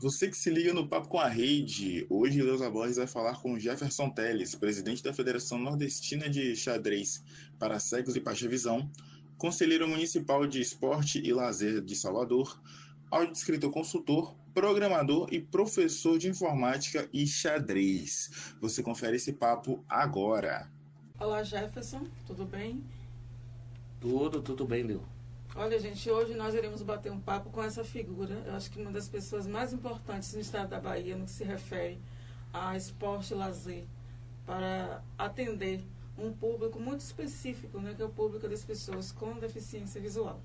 Você que se liga no Papo com a Rede. Hoje, Leusa Borges vai falar com Jefferson Teles, presidente da Federação Nordestina de Xadrez para Cegos e Baixa Visão, conselheiro municipal de Esporte e Lazer de Salvador, audiodescritor consultor, programador e professor de informática e xadrez. Você confere esse papo agora. Olá, Jefferson, tudo bem? Tudo bem, Leo. Olha, gente, hoje nós iremos bater um papo com essa figura. Eu acho que uma das pessoas mais importantes no estado da Bahia, no que se refere a esporte e lazer, para atender um público muito específico, né, que é o público das pessoas com deficiência visual.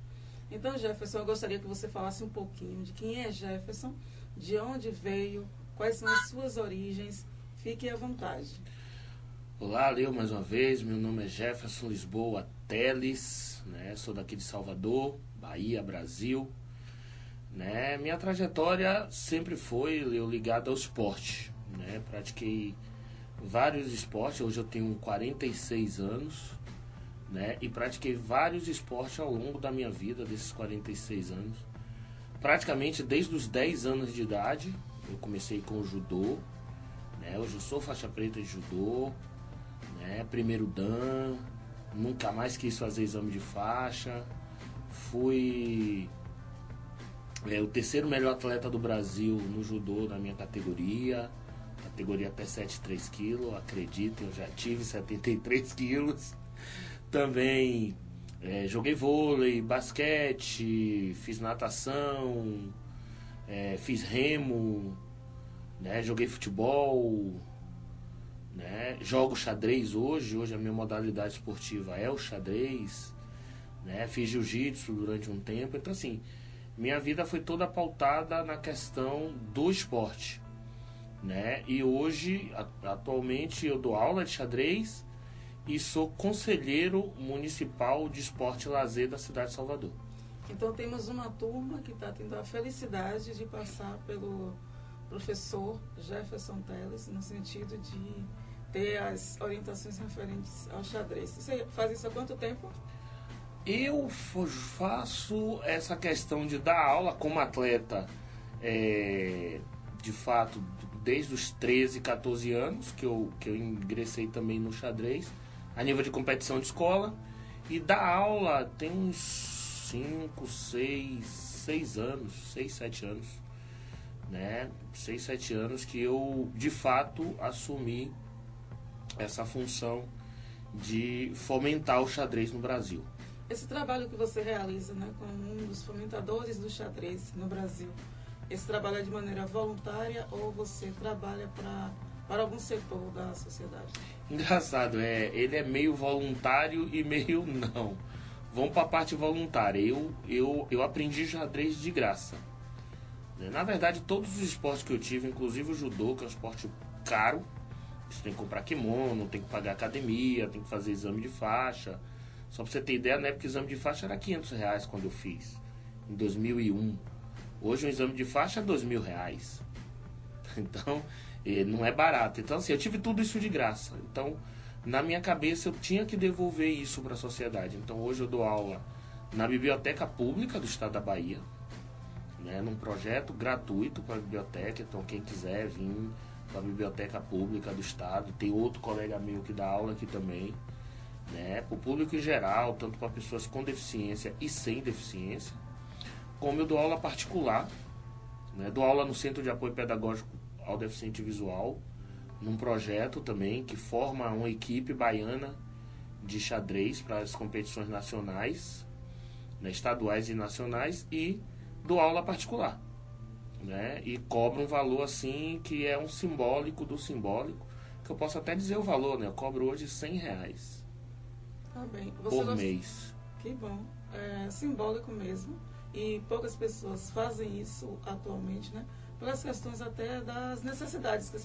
Então, Jefferson, eu gostaria que você falasse um pouquinho de quem é Jefferson, de onde veio, quais são as suas origens. Fique à vontade. Olá, Leo, mais uma vez. Meu nome é Jefferson Lisboa Teles, né? Sou daqui de Salvador, Bahia, Brasil. Né? Minha trajetória sempre foi, Leo, ligada ao esporte. Né? Pratiquei vários esportes, hoje eu tenho 46 anos. Né? E pratiquei vários esportes ao longo da minha vida, desses 46 anos. Praticamente desde os 10 anos de idade, eu comecei com o judô. Né? Hoje eu sou faixa preta de judô. Né, primeiro dan, nunca mais quis fazer exame de faixa, fui o terceiro melhor atleta do Brasil no judô na minha categoria até 73 quilos, acreditem, eu já tive 73 quilos, também joguei vôlei, basquete, fiz natação, fiz remo, né, joguei futebol. Né? Jogo xadrez hoje a minha modalidade esportiva é o xadrez, né? Fiz jiu-jitsu durante um tempo, então assim, minha vida foi toda pautada na questão do esporte, né? E hoje, atualmente, eu dou aula de xadrez e sou conselheiro municipal de esporte e lazer da cidade de Salvador. Então temos uma turma que está tendo a felicidade de passar pelo professor Jefferson Teles, no sentido de ter as orientações referentes ao xadrez. Você faz isso há quanto tempo? Eu faço essa questão de dar aula como atleta, de fato, desde os 13, 14 anos, que eu ingressei também no xadrez, a nível de competição de escola, e dar aula tem uns 5, 6 anos, 6, 7 anos. Né? 6, 7 anos que eu de fato assumi essa função de fomentar o xadrez no Brasil. Esse trabalho que você realiza, né, como um dos fomentadores do xadrez no Brasil, esse trabalho é de maneira voluntária ou você trabalha para algum setor da sociedade? Engraçado, ele é meio voluntário e meio não. Vamos para a parte voluntária. Eu aprendi xadrez de graça. Na verdade, todos os esportes que eu tive, inclusive o judô, que é um esporte caro, você tem que comprar kimono, tem que pagar academia, tem que fazer exame de faixa. Só pra você ter ideia, na época o exame de faixa era R$ 500 quando eu fiz, em 2001. Hoje um exame de faixa é R$ 2.000. Então, não é barato. Então, assim, eu tive tudo isso de graça. Então, na minha cabeça, eu tinha que devolver isso para a sociedade. Então, hoje eu dou aula na Biblioteca Pública do Estado da Bahia, né, num projeto gratuito para a biblioteca. Então quem quiser vir para a biblioteca pública do estado, tem outro colega meu que dá aula aqui também, né, para o público em geral, tanto para pessoas com deficiência e sem deficiência, como eu dou aula particular, né, dou aula no Centro de Apoio Pedagógico ao Deficiente Visual, num projeto também que forma uma equipe baiana de xadrez para as competições nacionais, né, estaduais e nacionais, e dou aula particular, né? E cobro um valor assim que é um simbólico do simbólico, que eu posso até dizer o valor, né? Eu cobro hoje R$ 100 Tá bem. por mês. Que bom, é simbólico mesmo, e poucas pessoas fazem isso atualmente, né? Pelas questões até das necessidades que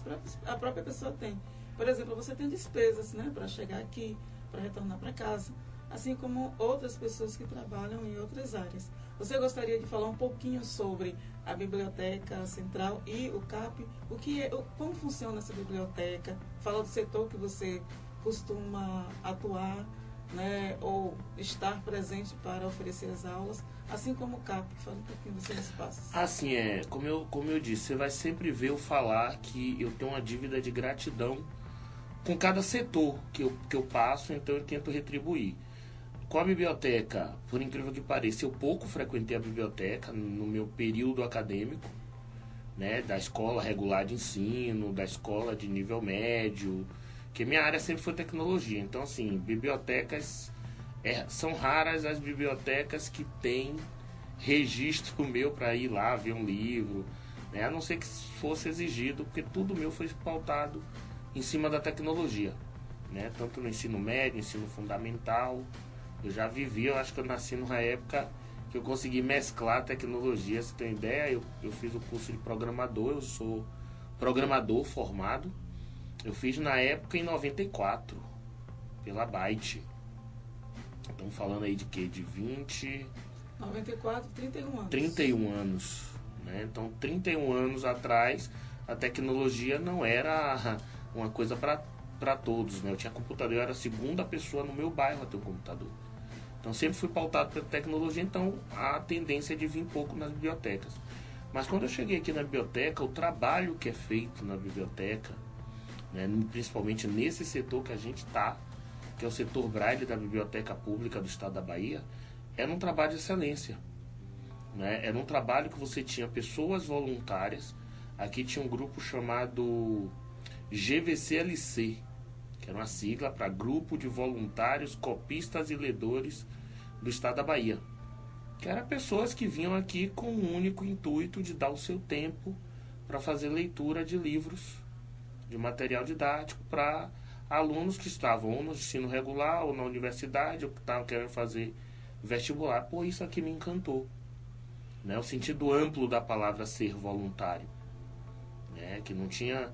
a própria pessoa tem. Por exemplo, você tem despesas, né, para chegar aqui, para retornar para casa, assim como outras pessoas que trabalham em outras áreas. Você gostaria de falar um pouquinho sobre a Biblioteca Central e o CAP? Como funciona essa biblioteca? Fala do setor que você costuma atuar. né, ou estar presente para oferecer as aulas, assim como o CAP. Fala um pouquinho dos seus espaços. Assim, como eu disse, você vai sempre ver eu falar que eu tenho uma dívida de gratidão com cada setor que eu passo, então eu tento retribuir. Com a biblioteca, por incrível que pareça, eu pouco frequentei a biblioteca no meu período acadêmico, né, da escola regular de ensino, da escola de nível médio, que minha área sempre foi tecnologia. Então, assim, bibliotecas, são raras as bibliotecas que têm registro meu para ir lá ver um livro, né, a não ser que fosse exigido, porque tudo meu foi pautado em cima da tecnologia, né, tanto no ensino médio, ensino fundamental. Eu já vivi, eu acho que eu nasci numa época que eu consegui mesclar tecnologia. Você tem ideia? Eu fiz o curso de programador, eu sou programador formado. Eu fiz na época em 94, pela Byte. Estamos falando aí de quê? De 20... 94, 31 anos. 31 anos. Né? Então, 31 anos atrás, a tecnologia não era uma coisa para todos. Né? Eu tinha computador, eu era a segunda pessoa no meu bairro a ter um computador. Então sempre fui pautado pela tecnologia, então a tendência é de vir pouco nas bibliotecas. Mas quando eu cheguei aqui na biblioteca, o trabalho que é feito na biblioteca, né, principalmente nesse setor que a gente está, que é o setor Braille da Biblioteca Pública do Estado da Bahia, era um trabalho de excelência. Né? Era um trabalho que você tinha pessoas voluntárias. Aqui tinha um grupo chamado GVCLC, que era uma sigla para Grupo de Voluntários, Copistas e Ledores do Estado da Bahia. Que eram pessoas que vinham aqui com o único intuito de dar o seu tempo para fazer leitura de livros, de material didático, para alunos que estavam ou no ensino regular, ou na universidade, ou que estavam querendo fazer vestibular. Pô, isso aqui me encantou. Né? O sentido amplo da palavra ser voluntário. Né? Que não tinha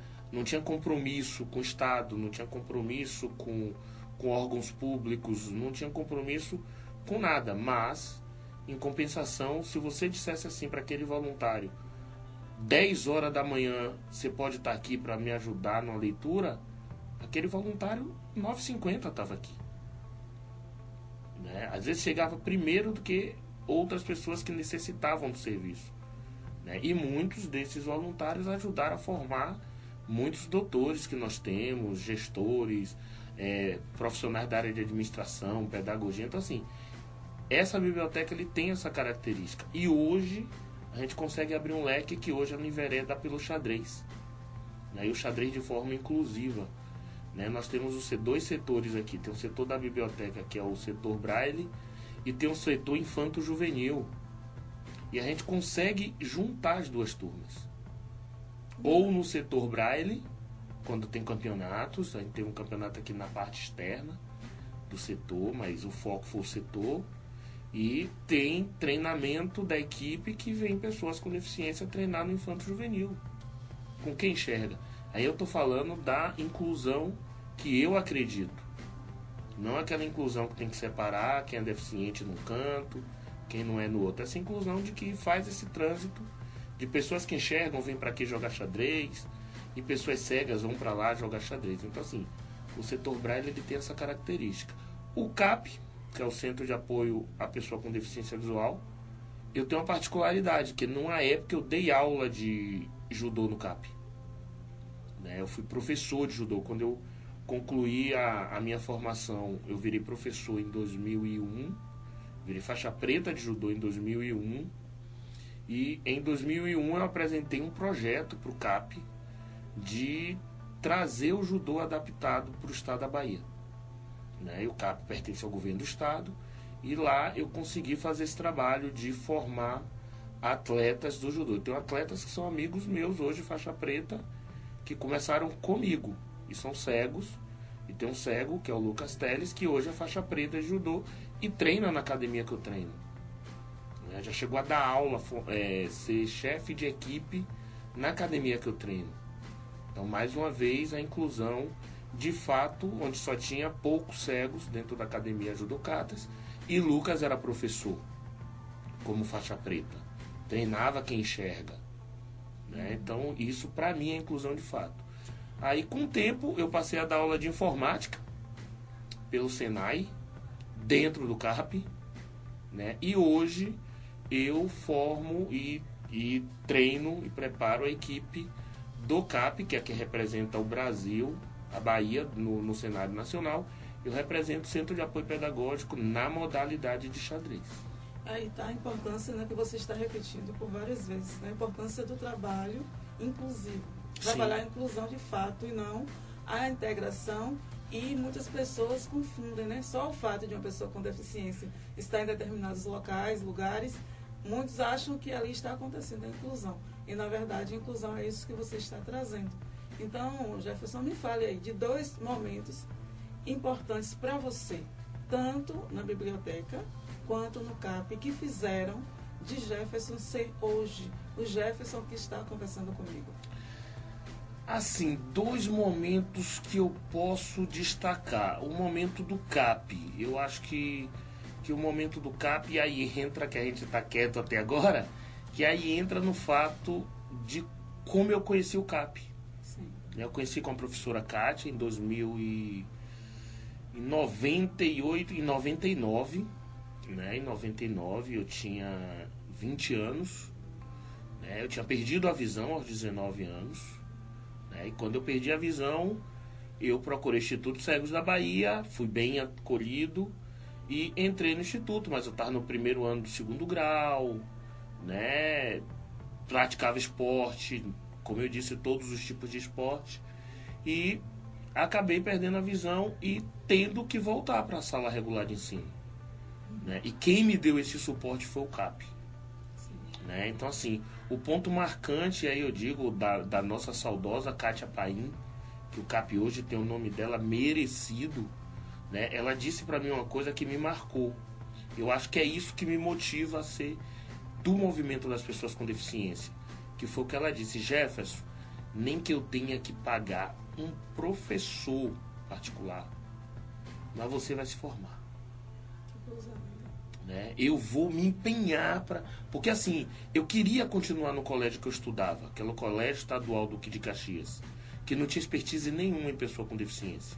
compromisso com o Estado, não tinha compromisso com órgãos públicos, não tinha compromisso com nada. Mas, em compensação, se você dissesse assim para aquele voluntário, 10 horas da manhã você pode estar aqui para me ajudar na leitura, aquele voluntário 9h50 estava aqui. Né? Às vezes chegava primeiro do que outras pessoas que necessitavam do serviço. Né? E muitos desses voluntários ajudaram a formar muitos doutores que nós temos, gestores, profissionais da área de administração, pedagogia. Então, assim, essa biblioteca ele tem essa característica. E hoje a gente consegue abrir um leque que hoje ela envereda pelo xadrez. Né? E o xadrez de forma inclusiva. Né? Nós temos dois setores aqui. Tem o setor da biblioteca, que é o setor Braille, e tem o setor infanto-juvenil. E a gente consegue juntar as duas turmas. Ou no setor Braille, quando tem campeonatos, a gente tem um campeonato aqui na parte externa do setor, mas o foco foi o setor. E tem treinamento da equipe que vem pessoas com deficiência treinar no infanto-juvenil. Com quem enxerga? Aí eu estou falando da inclusão que eu acredito. Não aquela inclusão que tem que separar quem é deficiente num canto, quem não é no outro. Essa inclusão de que faz esse trânsito de pessoas que enxergam, vêm para aqui jogar xadrez, e pessoas cegas vão para lá jogar xadrez. Então, assim, o setor Braille ele tem essa característica. O CAP, que é o Centro de Apoio à Pessoa com Deficiência Visual, eu tenho uma particularidade, que numa época eu dei aula de judô no CAP. Né? Eu fui professor de judô. Quando eu concluí a minha formação, eu virei professor em 2001, virei faixa preta de judô em 2001, e em 2001 eu apresentei um projeto para o CAP de trazer o judô adaptado para o estado da Bahia. Né? E o CAP pertence ao governo do estado, e lá eu consegui fazer esse trabalho de formar atletas do judô. Eu tenho atletas que são amigos meus hoje, faixa preta, que começaram comigo e são cegos. E tem um cego, que é o Lucas Teles, que hoje é faixa preta de judô e treina na academia que eu treino. Né? Já chegou a dar aula, ser chefe de equipe na academia que eu treino. Então, mais uma vez, a inclusão, de fato, onde só tinha poucos cegos dentro da academia Judocatas, e Lucas era professor, como faixa preta. Treinava quem enxerga. Né? Então, isso para mim é inclusão de fato. Aí, com o tempo, eu passei a dar aula de informática pelo Senai, dentro do CAP, né? E hoje eu formo e treino e preparo a equipe do CAP, que é a que representa o Brasil, a Bahia, no cenário nacional. Eu represento o Centro de Apoio Pedagógico na modalidade de xadrez. Aí está a importância, né, que você está repetindo por várias vezes, né, a importância do trabalho inclusivo. Trabalhar a inclusão de fato e não a integração. E muitas pessoas confundem, né? Só o fato de uma pessoa com deficiência estar em determinados lugares, muitos acham que ali está acontecendo a inclusão. E, na verdade, a inclusão é isso que você está trazendo. Então, Jefferson, me fale aí de 2 momentos importantes para você, tanto na biblioteca quanto no CAP, que fizeram de Jefferson ser hoje o Jefferson que está conversando comigo. Assim, 2 momentos que eu posso destacar. O momento do CAP. Eu acho que o momento do CAP, e aí entra, que a gente está quieto até agora, que aí entra no fato de como eu conheci o CAP. Sim. Eu conheci com a professora Kátia em 1998 e 99. Né? Em 99 eu tinha 20 anos. Né? Eu tinha perdido a visão aos 19 anos. E quando eu perdi a visão, eu procurei o Instituto Cegos da Bahia, fui bem acolhido e entrei no Instituto, mas eu estava no primeiro ano do 2º grau, né? Praticava esporte, como eu disse, todos os tipos de esporte, e acabei perdendo a visão e tendo que voltar para a sala regular de ensino. Né? E quem me deu esse suporte foi o CAP. Né? Então, assim, o ponto marcante, aí eu digo, da nossa saudosa Kátia Paim, que o CAP hoje tem o nome dela merecido, né? Ela disse para mim uma coisa que me marcou. Eu acho que é isso que me motiva a ser do movimento das pessoas com deficiência. Que foi o que ela disse: Jefferson, nem que eu tenha que pagar um professor particular, mas você vai se formar. Né? Eu vou me empenhar para... Porque assim, eu queria continuar no colégio que eu estudava, que era o Colégio Estadual Duque de Caxias, que não tinha expertise nenhuma em pessoa com deficiência.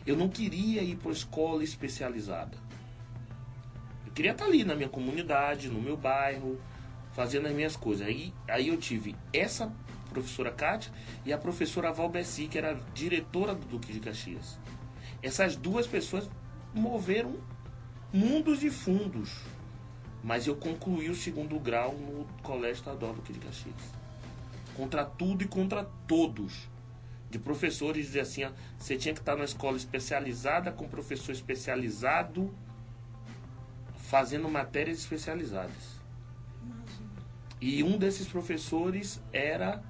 Eu não queria ir para uma escola especializada. Eu queria estar ali na minha comunidade, no meu bairro, fazendo as minhas coisas. Aí eu tive essa professora Kátia e a professora Valbessi, que era diretora do Duque de Caxias. Essas 2 pessoas moveram mundos e fundos. Mas eu concluí o 2º grau no Colégio Estadual Duque de Caxias. Contra tudo e contra todos. De professores dizer assim, ó, você tinha que estar na escola especializada, com professor especializado, fazendo matérias especializadas. E um desses professores era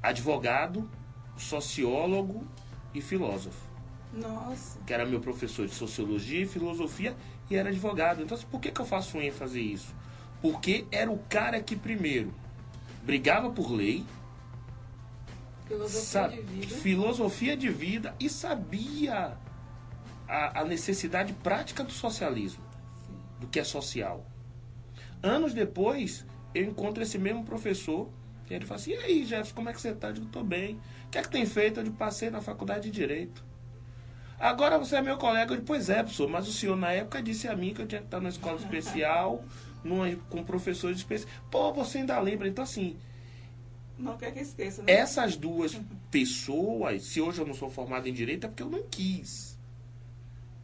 advogado, sociólogo e filósofo. Nossa. Que era meu professor de sociologia e filosofia e era advogado. Então, por que eu faço ênfase nisso? Porque era o cara que primeiro brigava por lei, filosofia de vida e sabia a necessidade prática do socialismo, do que é social. Anos depois, eu encontro esse mesmo professor e ele fala assim: e aí, Jefferson, como é que você está? Eu digo: estou bem. O que é que tem feito? Eu digo: passei na faculdade de Direito. Agora você é meu colega. Eu digo: pois é, professor, mas o senhor na época disse a mim que eu tinha que estar numa escola especial, com professores especiais. Pô, você ainda lembra? Então, assim, não quer que esqueça, né? Essas 2 pessoas, se hoje eu não sou formado em Direito, é porque eu não quis.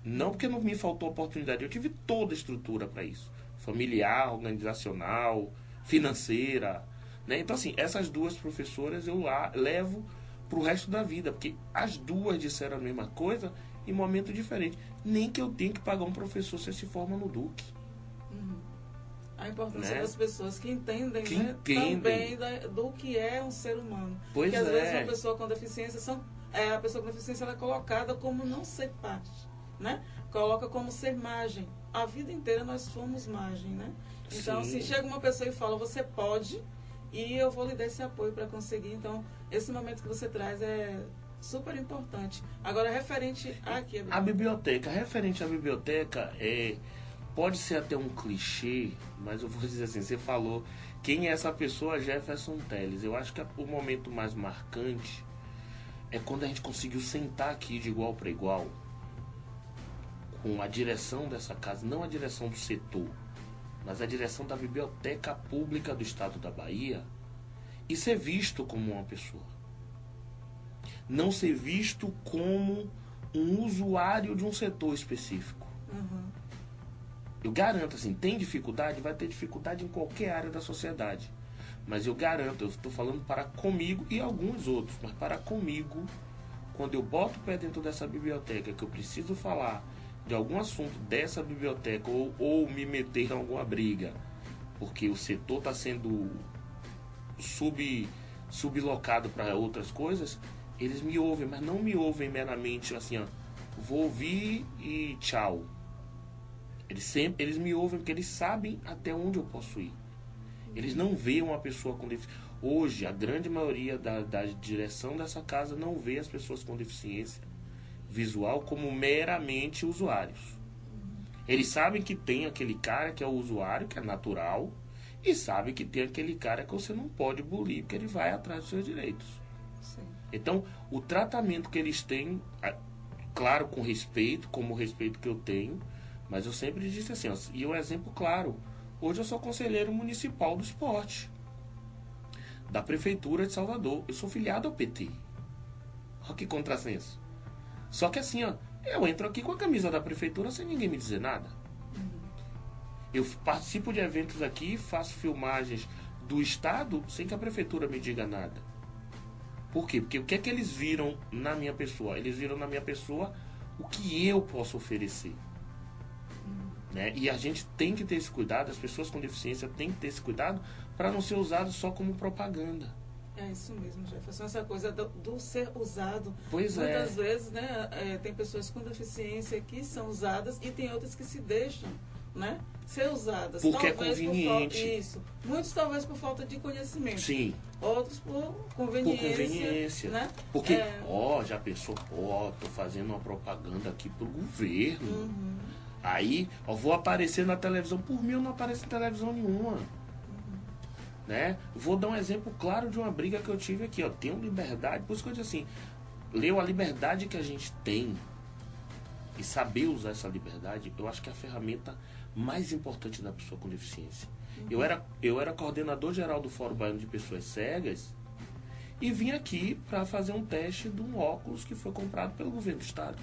Não porque não me faltou oportunidade. Eu tive toda a estrutura para isso. Familiar, organizacional, financeira. Né? Então, assim, essas 2 professoras eu levo para o resto da vida. Porque as 2 disseram a mesma coisa em momento diferente. Nem que eu tenha que pagar um professor se se forma no Duque. A importância, né, das pessoas que entendem, que né, entendem também do que é um ser humano. Pois porque às vezes é. uma pessoa com deficiência, a pessoa com deficiência ela é colocada como não ser parte, né? Coloca como ser margem. A vida inteira nós fomos margem, né? Então, Sim. se chega uma pessoa e fala: você pode, e eu vou lhe dar esse apoio para conseguir. Então, esse momento que você traz é super importante. Agora, referente aqui... A biblioteca. Referente à biblioteca, pode ser até um clichê, mas eu vou dizer assim, você falou, quem é essa pessoa? Jefferson Teles. Eu acho que o momento mais marcante é quando a gente conseguiu sentar aqui de igual para igual com a direção dessa casa, não a direção do setor, mas a direção da Biblioteca Pública do Estado da Bahia, e ser visto como uma pessoa. Não ser visto como um usuário de um setor específico. Eu garanto, assim, tem dificuldade? Vai ter dificuldade em qualquer área da sociedade. Mas eu garanto, eu estou falando para comigo e alguns outros, mas para comigo, quando eu boto o pé dentro dessa biblioteca, que eu preciso falar de algum assunto dessa biblioteca ou me meter em alguma briga, porque o setor está sendo sublocado para outras coisas, eles me ouvem, mas não me ouvem meramente assim, ó, vou ouvir e tchau. Eles me ouvem porque eles sabem até onde eu posso ir. Eles não veem uma pessoa com deficiência. Hoje, a grande maioria da direção dessa casa não vê as pessoas com deficiência visual como meramente usuários. Eles sabem que tem aquele cara que é o usuário, que é natural, e sabem que tem aquele cara que você não pode bulir, porque ele vai atrás dos seus direitos. Sim. Então, o tratamento que eles têm, claro, com respeito, como o respeito que eu tenho, mas eu sempre disse assim, ó, e um exemplo claro, hoje eu sou conselheiro municipal do esporte, da Prefeitura de Salvador. Eu sou filiado ao PT. Olha que contrassenso. Só que assim, ó, eu entro aqui com a camisa da Prefeitura sem ninguém me dizer nada. Eu participo de eventos aqui, faço filmagens do Estado sem que a Prefeitura me diga nada. Por quê? Porque o que é que eles viram na minha pessoa? Eles viram na minha pessoa o que eu posso oferecer. Né? E a gente tem que ter esse cuidado, as pessoas com deficiência têm que ter esse cuidado para não ser usado só como propaganda. É isso mesmo, Jefferson. Essa coisa do ser usado. Pois Muitas vezes, né, tem pessoas com deficiência que são usadas e tem outras que se deixam, né, ser usadas. Porque talvez é conveniente. Isso. Muitos talvez por falta de conhecimento. Sim. Outros por conveniência. Por conveniência. Né? Porque, já pensou, tô fazendo uma propaganda aqui pro governo. Aí, vou aparecer na televisão. Por mim, eu não apareço em televisão nenhuma. Né? Vou dar um exemplo claro de uma briga que eu tive aqui. Tenho liberdade. Por isso que eu disse assim, Leo, a liberdade que a gente tem e saber usar essa liberdade, eu acho que é a ferramenta mais importante da pessoa com deficiência. Eu era coordenador geral do Fórum Baiano de Pessoas Cegas e vim aqui para fazer um teste de um óculos que foi comprado pelo governo do estado.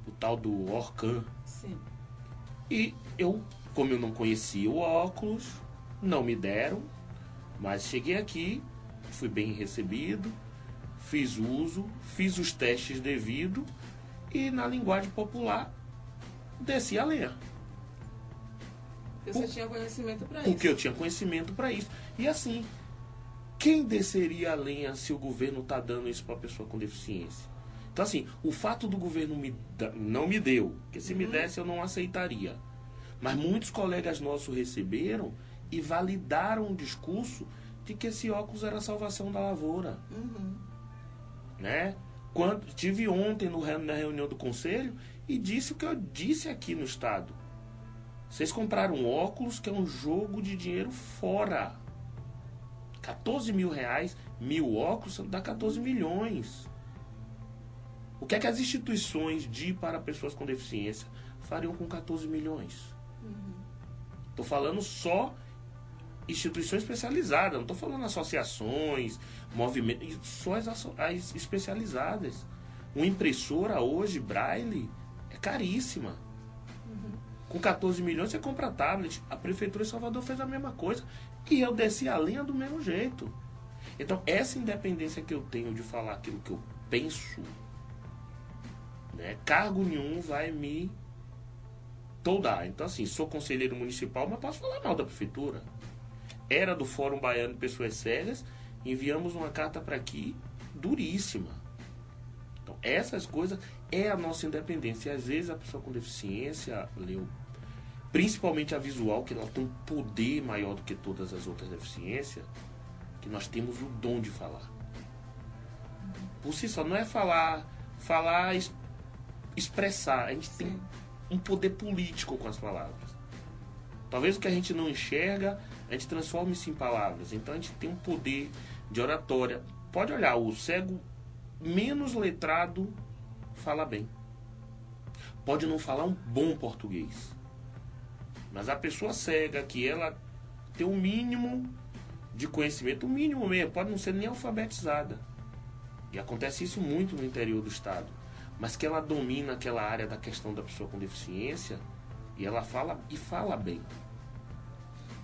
O tal do Orcan. Sim. E como eu não conhecia o óculos, não me deram, mas cheguei aqui, fui bem recebido, fiz uso, fiz os testes devidos e, na linguagem popular, desci a lenha. Você tinha conhecimento para isso. Porque eu tinha conhecimento para isso. E assim, quem desceria a lenha se o governo está dando isso para a pessoa com deficiência? Então assim, o fato do governo não me deu, porque se me desse eu não aceitaria. Mas muitos colegas nossos receberam e validaram o discurso de que esse óculos era a salvação da lavoura. Né? Tive ontem na reunião do conselho e disse o que eu disse aqui no estado. Vocês compraram um óculos que é um jogo de dinheiro fora. 14 mil reais, 1000 óculos, dá 14 milhões. O que é que as instituições para pessoas com deficiência fariam com 14 milhões? Estou falando só instituições especializadas, não estou falando associações, movimentos, só as especializadas. Uma impressora hoje, Braille, é caríssima. Com 14 milhões você compra tablet. A Prefeitura de Salvador fez a mesma coisa. E eu desci a linha do mesmo jeito. Então, essa independência que eu tenho de falar aquilo que eu penso, né, cargo nenhum vai me toldar. Então, assim, sou conselheiro municipal, mas posso falar mal da Prefeitura. Era do Fórum Baiano de Pessoas Cegas, enviamos uma carta para aqui duríssima. Então, essas coisas é a nossa independência. E às vezes a pessoa com deficiência, Leo, principalmente a visual, que ela tem um poder maior do que todas as outras deficiências, que nós temos o dom de falar. Por si só, não é falar, expressar. A gente tem um poder político com as palavras. Talvez o que a gente não enxerga, a gente transforma isso em palavras. Então a gente tem um poder de oratória. Pode olhar, o cego menos letrado fala bem. pode não falar um bom português, mas a pessoa cega, que ela tem um mínimo de conhecimento, o mínimo mesmo, pode não ser nem alfabetizada, e acontece isso muito no interior do estado, mas que ela domina aquela área da questão da pessoa com deficiência, e ela fala bem.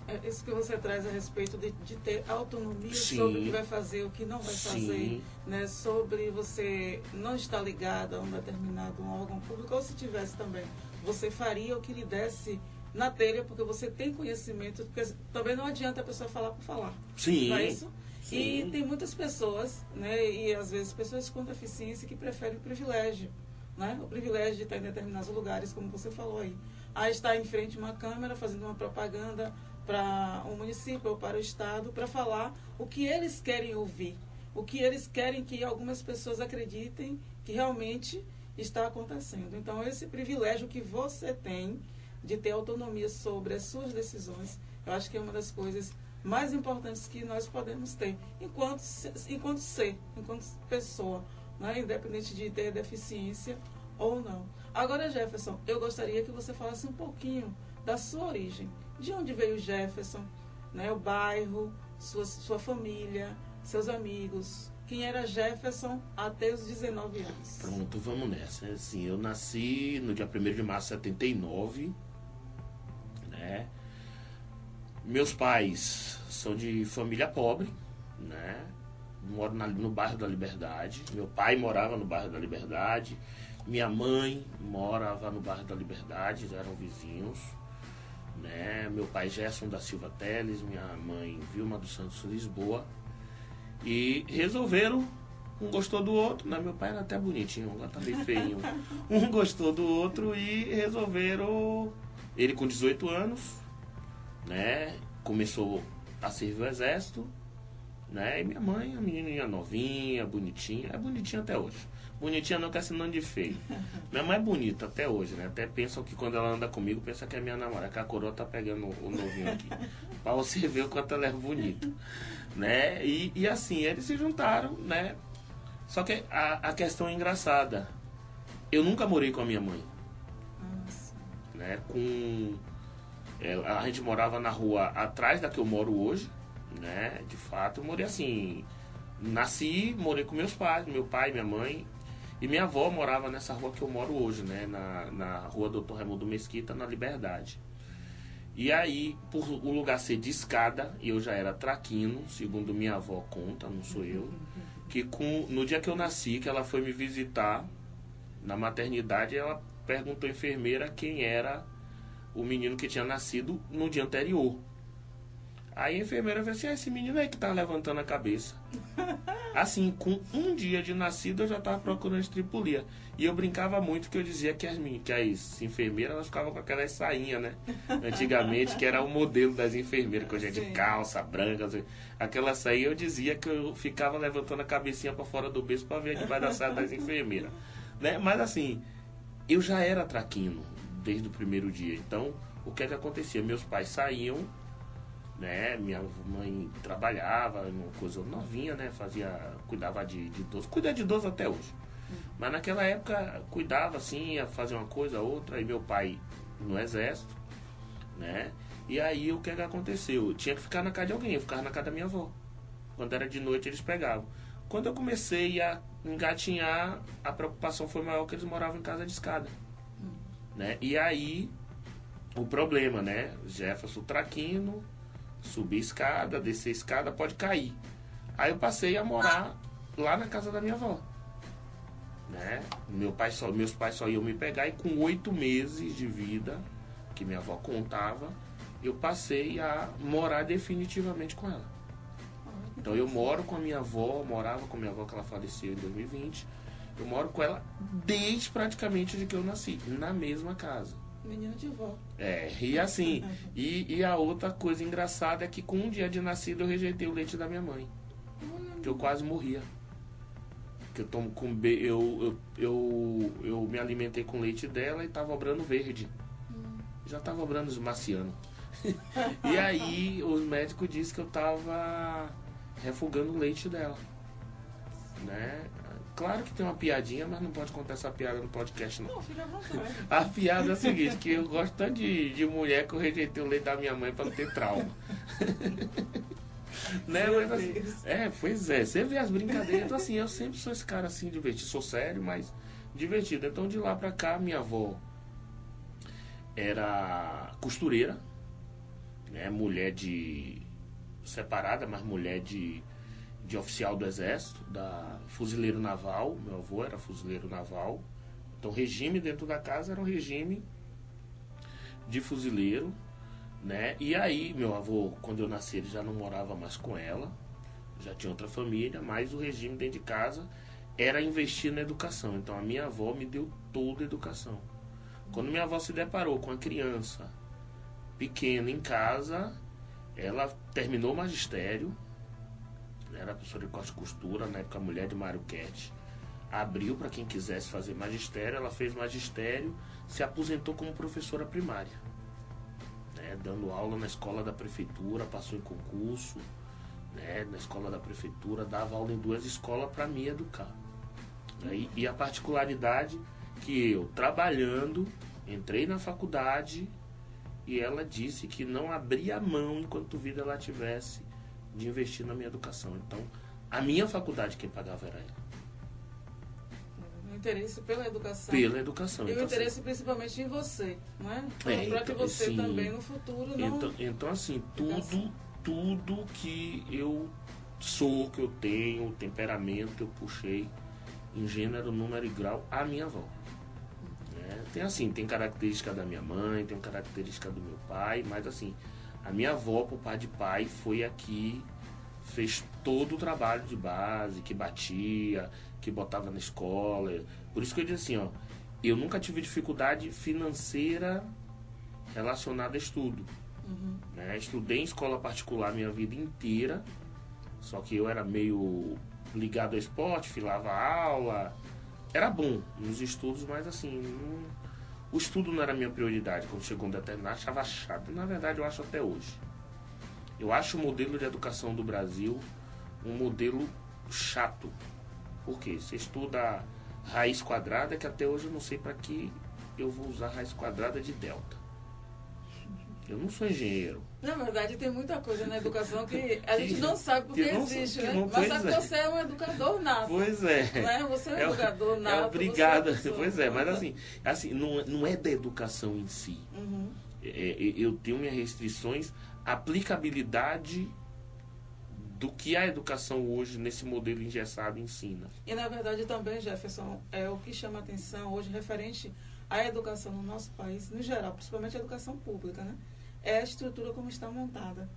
É isso que você traz a respeito de ter autonomia Sim. sobre o que vai fazer, o que não vai Sim. fazer, né? Sobre você não estar ligado a um determinado órgão público, ou se tivesse também, você faria o que lhe desse na telha, porque você tem conhecimento, porque também não adianta a pessoa falar por falar. Sim. Não é isso? Sim. E tem muitas pessoas, né? E às vezes pessoas com deficiência que preferem o privilégio, né? O privilégio de estar em determinados lugares, como você falou aí. Aí estar em frente a uma câmera, fazendo uma propaganda para um município ou para o estado, para falar o que eles querem ouvir, o que eles querem que algumas pessoas acreditem que realmente está acontecendo. Então, esse privilégio que você tem de ter autonomia sobre as suas decisões, eu acho que é uma das coisas mais importantes que nós podemos ter, enquanto ser, enquanto pessoa, né? Independente de ter deficiência ou não. Agora, Jefferson, eu gostaria que você falasse um pouquinho da sua origem. De onde veio Jefferson, né? O bairro, sua família, seus amigos. Quem era Jefferson até os 19 anos? Pronto, vamos nessa. Assim, eu nasci no dia 1º de março de 79, né? Meus pais são de família pobre, né? Moro no bairro da Liberdade. Meu pai morava no bairro da Liberdade. Minha mãe morava no bairro da Liberdade, eram vizinhos, né? Meu pai Gerson da Silva Teles, minha mãe Vilma dos Santos Lisboa. E resolveram, um gostou do outro, né? Meu pai era até bonitinho, agora tá bem feinho. Um gostou do outro e resolveram, ele com 18 anos, né? Começou a servir o exército, né? E minha mãe, a menininha novinha, bonitinha, é bonitinha até hoje. Bonitinha não, que é sinônimo de feio. Minha mãe é bonita até hoje, né? Até pensam que quando ela anda comigo, pensa que é minha namorada, que a coroa tá pegando o novinho aqui. Pra você ver o quanto ela é bonita, né? E assim, eles se juntaram, né? Só que a questão é engraçada. Eu nunca morei com a minha mãe. Nossa. Né? A gente morava na rua atrás da que eu moro hoje, né? De fato, eu morei assim... Nasci, morei com meus pais, meu pai, minha mãe... E minha avó morava nessa rua que eu moro hoje, né? Na rua Doutor Raimundo Mesquita, na Liberdade. E aí, por o lugar ser de escada, e eu já era traquino, segundo minha avó conta, não sou eu, que no dia que eu nasci, que ela foi me visitar na maternidade, ela perguntou à enfermeira quem era o menino que tinha nascido no dia anterior. Aí a enfermeira falou assim, esse menino aí que tá levantando a cabeça. Assim, com um dia de nascido eu já tava procurando estripulia. E eu brincava muito que eu dizia que as enfermeiras, elas ficavam com aquelas sainhas, né? Antigamente, que era o modelo das enfermeiras, que hoje é de calça, branca, assim. Aquela sainha eu dizia que eu ficava levantando a cabecinha para fora do berço para ver debaixo da saia das enfermeiras. Né? Mas assim, eu já era traquino desde o primeiro dia. Então, o que é que acontecia? Meus pais saíam, né? Minha mãe trabalhava, uma coisa novinha, né? Cuidava de idoso, cuida de idoso até hoje. Mas naquela época cuidava assim, ia fazer uma coisa, outra, e meu pai no exército, né? E aí o que é que aconteceu? Eu tinha que ficar na casa de alguém, eu ficava na casa da minha avó. Quando era de noite eles pegavam. Quando eu comecei a engatinhar, a preocupação foi maior que eles moravam em casa de escada, né? E aí o problema, né? Jefferson traquino, subir escada, descer escada, pode cair. Aí eu passei a morar lá na casa da minha avó, né? Meus pais só iam me pegar e com 8 meses de vida, que minha avó contava, eu passei a morar definitivamente com ela. Então eu moro com a minha avó, morava com a minha avó que ela faleceu em 2020. Eu moro com ela desde praticamente de que eu nasci, na mesma casa. Menino de vó. E assim, e a outra coisa engraçada é que com um dia de nascido eu rejeitei o leite da minha mãe. Que eu quase morria. Que eu tomo com eu me alimentei com leite dela e tava obrando verde. Já tava obrando os marcianos. E aí os médicos disseram que eu tava refugando o leite dela, né? Claro que tem uma piadinha, mas não pode contar essa piada no podcast, não. Não, fica à vontade. A piada é a seguinte, que eu gosto tanto de mulher que eu rejeitei o leite da minha mãe pra não ter trauma. Né? Mas, assim, pois é, você vê as brincadeiras. Então, assim, eu sempre sou esse cara assim, divertido. Sou sério, mas divertido. Então, de lá pra cá, minha avó era costureira, né? Mulher de... separada, mas mulher de oficial do exército, fuzileiro naval. Meu avô era fuzileiro naval. Então, o regime dentro da casa era um regime de fuzileiro, né? E aí, meu avô, quando eu nasci, ele já não morava mais com ela, já tinha outra família, mas o regime dentro de casa era investir na educação. Então, a minha avó me deu toda a educação. Quando minha avó se deparou com a criança pequena em casa, ela terminou o magistério, era professora de corte e costura, na época a mulher de Mário Quete. Abriu para quem quisesse fazer magistério, ela fez magistério, se aposentou como professora primária, né, dando aula na escola da prefeitura, passou em concurso, né, na escola da prefeitura, dava aula em 2 escolas para me educar. E a particularidade que eu, trabalhando, entrei na faculdade e ela disse que não abria mão enquanto vida ela tivesse de investir na minha educação. Então, a minha faculdade quem pagava era ela. O interesse pela educação. Pela educação. E então, o interesse assim, principalmente em você, não é? Para então, que você sim. também no futuro não... Então assim, tudo que eu sou, que eu tenho, o temperamento, eu puxei em gênero, número e grau a minha avó. Tem assim, tem característica da minha mãe, tem característica do meu pai, mas assim, a minha avó, por pai de pai, foi a que fez todo o trabalho de base, que batia, que botava na escola. Por isso que eu disse assim, ó, eu nunca tive dificuldade financeira relacionada a estudo. Né? Estudei em escola particular minha vida inteira, só que eu era meio ligado ao esporte, filava aula, era bom nos estudos, mas assim, o estudo não era a minha prioridade. Quando chegou um determinado, achava chato. Na verdade, eu acho até hoje. Eu acho o modelo de educação do Brasil um modelo chato. Por quê? Você estuda raiz quadrada, que até hoje eu não sei para que eu vou usar raiz quadrada de delta. Eu não sou engenheiro. Na verdade, tem muita coisa na educação que a gente não sabe porque existe, né? Não, mas sabe que você é um educador nato. Pois é. Né? Você é um educador nato. Obrigado. Pois é, mas assim não é da educação em si. Eu tenho minhas restrições, aplicabilidade do que a educação hoje, nesse modelo engessado, ensina. E, na verdade, também, Jefferson, o que chama a atenção hoje referente à educação no nosso país, no geral, principalmente a educação pública, né? É a estrutura como está montada.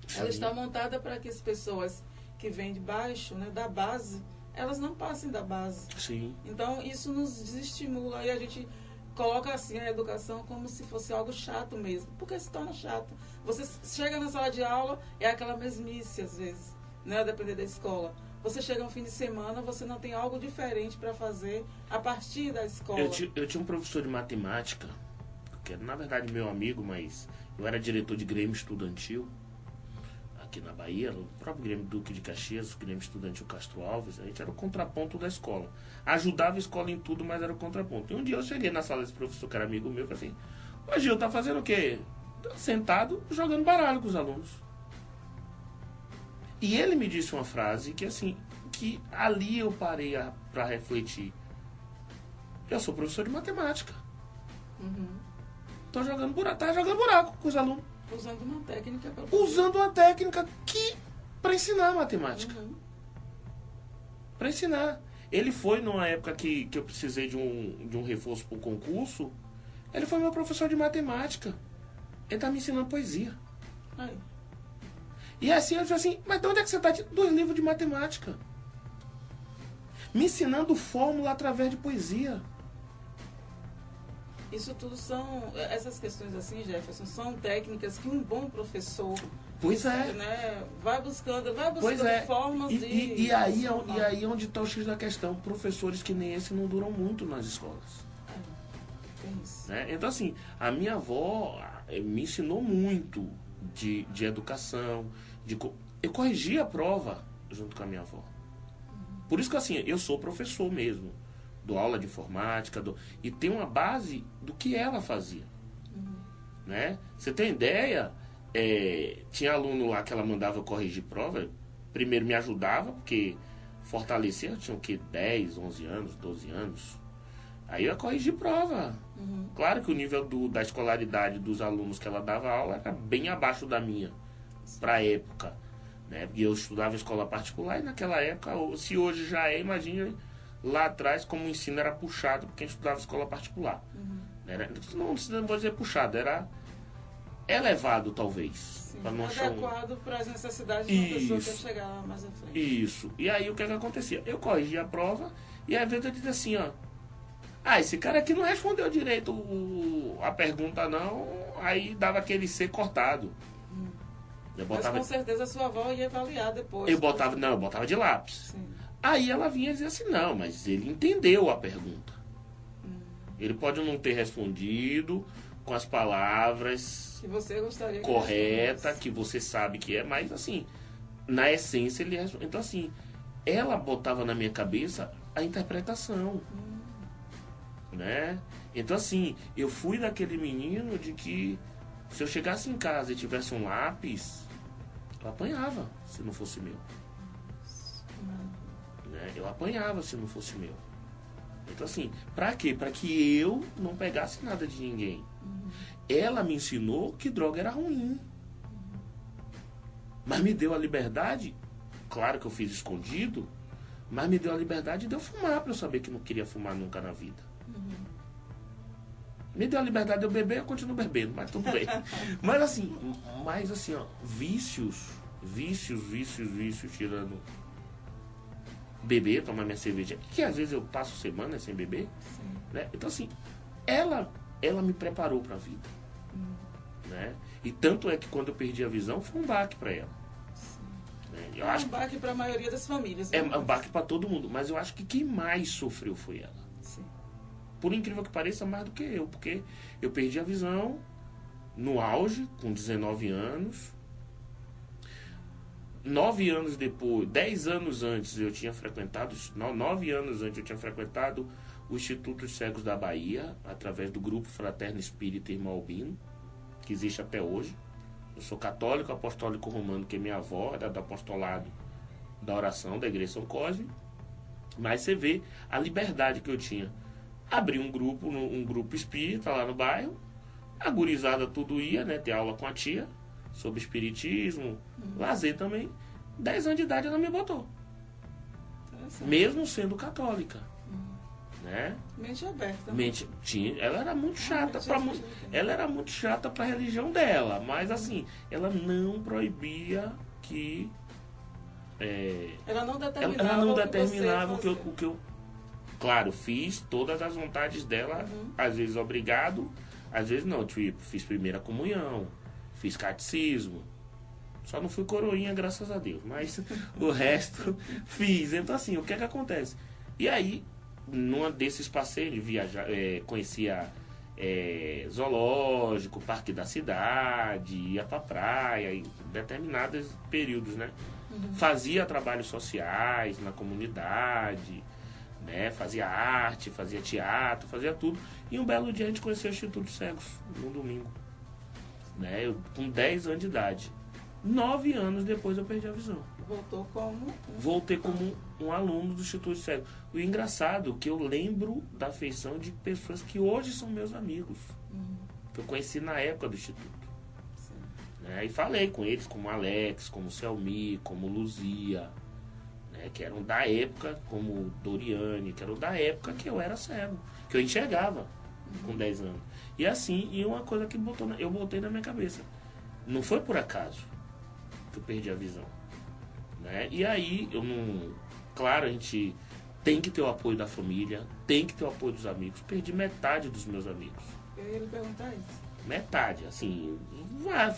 Sim. Ela está montada para que as pessoas que vêm de baixo, né, da base, elas não passem da base. Sim. Então, isso nos desestimula e a gente coloca assim a educação como se fosse algo chato mesmo, porque se torna chato. Você chega na sala de aula, é aquela mesmice às vezes, né, a depender da escola. Você chega no fim de semana, você não tem algo diferente para fazer a partir da escola. Eu tinha um professor de matemática, que era, na verdade, meu amigo, mas eu era diretor de Grêmio Estudantil, aqui na Bahia, o próprio Grêmio Duque de Caxias, o Grêmio Estudantil Castro Alves. A gente era o contraponto da escola. Ajudava a escola em tudo, mas era o contraponto. E um dia eu cheguei na sala desse professor, que era amigo meu, e falei assim: ô Gil, tá fazendo o quê? Tá sentado, jogando baralho com os alunos. E ele me disse uma frase que, assim, que ali eu parei para refletir. Eu sou professor de matemática. Tô jogando buraco com os alunos. Usando uma técnica. Usando uma técnica para ensinar matemática. Para ensinar. Ele foi numa época que eu precisei de um reforço para o concurso. Ele foi meu professor de matemática. Ele tá me ensinando poesia. Aí. E assim, ele falou assim: mas de onde é que você tá? 2 livros de matemática. Me ensinando fórmula através de poesia. Isso tudo são, essas questões assim, Jefferson, são técnicas que um bom professor, Pois é. né, vai buscando formas de... E aí é onde está o X da questão. Professores que nem esse não duram muito nas escolas. Tem isso. Né? Então, assim, a minha avó me ensinou muito de educação. Eu corrigi a prova junto com a minha avó. Por isso que assim, eu sou professor mesmo. Dou aula de informática, e tem uma base do que ela fazia. Né? Você tem ideia? Tinha aluno lá que ela mandava eu corrigir prova. Primeiro me ajudava, porque fortalecia, eu tinha o quê? 10, 11 anos, 12 anos. Aí eu ia corrigir prova. Claro que o nível da escolaridade dos alunos que ela dava aula era bem abaixo da minha, para a época. Né? Porque eu estudava em escola particular e naquela época, se hoje já imagina lá atrás como o ensino era puxado para quem estudava em escola particular. Não vou dizer puxado, era elevado talvez. Não adequado para as necessidades de uma pessoa que ia chegar lá mais à frente. Isso. E aí o que acontecia? Eu corrigia a prova e às vezes eu dizia assim, ó. Esse cara aqui não respondeu direito a pergunta não, aí dava aquele C cortado. Mas com certeza a sua avó ia avaliar depois. Eu botava de lápis. Sim. Aí ela vinha e dizia assim, não, mas ele entendeu a pergunta. Ele pode não ter respondido com as palavras que você gostaria correta, que você sabe que é, mas assim, na essência ele responde. Então assim, ela botava na minha cabeça a interpretação. Né? Então assim, eu fui daquele menino de que se eu chegasse em casa e tivesse um lápis, eu apanhava se não fosse meu. Né? Eu apanhava se não fosse meu. Então assim, pra quê? Pra que eu não pegasse nada de ninguém. Ela me ensinou que droga era ruim. Mas me deu a liberdade, claro que eu fiz escondido, mas me deu a liberdade de eu fumar, pra eu saber que não queria fumar nunca na vida. Me deu a liberdade de eu beber, eu continuo bebendo, mas tudo bem. Mas assim, ó, vícios, tirando beber, tomar minha cerveja, que às vezes eu passo semanas sem beber, né? Então assim, ela me preparou para a vida, né? E tanto é que quando eu perdi a visão, foi um baque para ela. Né? Eu acho um baque para a maioria das famílias. É um baque para todo mundo, mas eu acho que quem mais sofreu foi ela. Por incrível que pareça, mais do que eu, porque eu perdi a visão no auge, com 19 anos. 9 anos depois, 10 anos antes, eu tinha frequentado, 9 anos antes, eu tinha frequentado o Instituto dos Cegos da Bahia, através do Grupo Fraterno Espírita Irmão Albino, que existe até hoje. Eu sou católico, apostólico romano, que minha avó era do apostolado da oração da Igreja São Cosme. Mas você vê a liberdade que eu tinha. Abri um grupo espírita lá no bairro, a gurizada tudo ia, né, ter aula com a tia, sobre espiritismo, lazer também. 10 anos de idade ela me botou. Mesmo sendo católica. Né? Mente aberta. Ela era muito chata. Ela era muito chata para a religião dela, mas assim, ela não proibia que... ela não determinava, ela não determinava o que eu... Claro, fiz todas as vontades dela, às vezes obrigado, às vezes não. Tipo, fiz primeira comunhão, fiz catecismo. Só não fui coroinha, graças a Deus. Mas o resto fiz. Então, assim, o que é que acontece? E aí, num desses passeios de viajar, conhecia zoológico, parque da cidade, ia pra praia, em determinados períodos, né? Fazia trabalhos sociais na comunidade, né? Fazia arte, fazia teatro, fazia tudo. E um belo dia a gente conheceu o Instituto Cegos, num domingo. Né? Eu, com 10 anos de idade. 9 anos depois eu perdi a visão. Voltei como um aluno do Instituto Cegos. O engraçado é que eu lembro da afeição de pessoas que hoje são meus amigos. Que eu conheci na época do Instituto. Né? E falei com eles, como Alex, como Selmi, como Luzia, né? Que eram da época, como Doriane, que eram da época que eu era cego, que eu enxergava com 10 anos. E assim, e uma coisa que eu botei na minha cabeça. Não foi por acaso que eu perdi a visão. Né? E aí, eu não... Claro, a gente tem que ter o apoio da família, tem que ter o apoio dos amigos. Perdi metade dos meus amigos. Eu ia lhe perguntar isso. Metade, assim...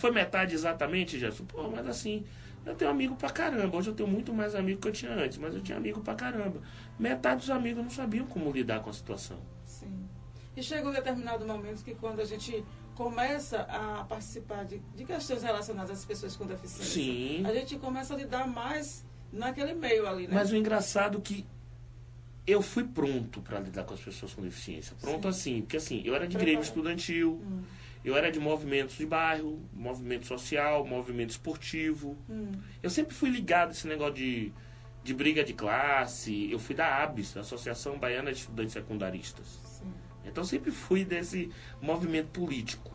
Foi metade exatamente, Gerson? Pô, mas assim... Eu tenho amigo pra caramba. Hoje eu tenho muito mais amigo que eu tinha antes, mas eu tinha amigo pra caramba. Metade dos amigos não sabiam como lidar com a situação. Sim. E chega um determinado momento que quando a gente começa a participar de questões relacionadas às pessoas com deficiência, sim, a gente começa a lidar mais naquele meio ali, né? Mas o engraçado é que eu fui pronto para lidar com as pessoas com deficiência. Pronto. Sim. Assim, porque assim, eu era de grêmio estudantil, eu era de movimentos de bairro, movimento social, movimento esportivo. Eu sempre fui ligado a esse negócio de briga de classe. Eu fui da ABS, Associação Baiana de Estudantes Secundaristas. Sim. Então sempre fui desse movimento político,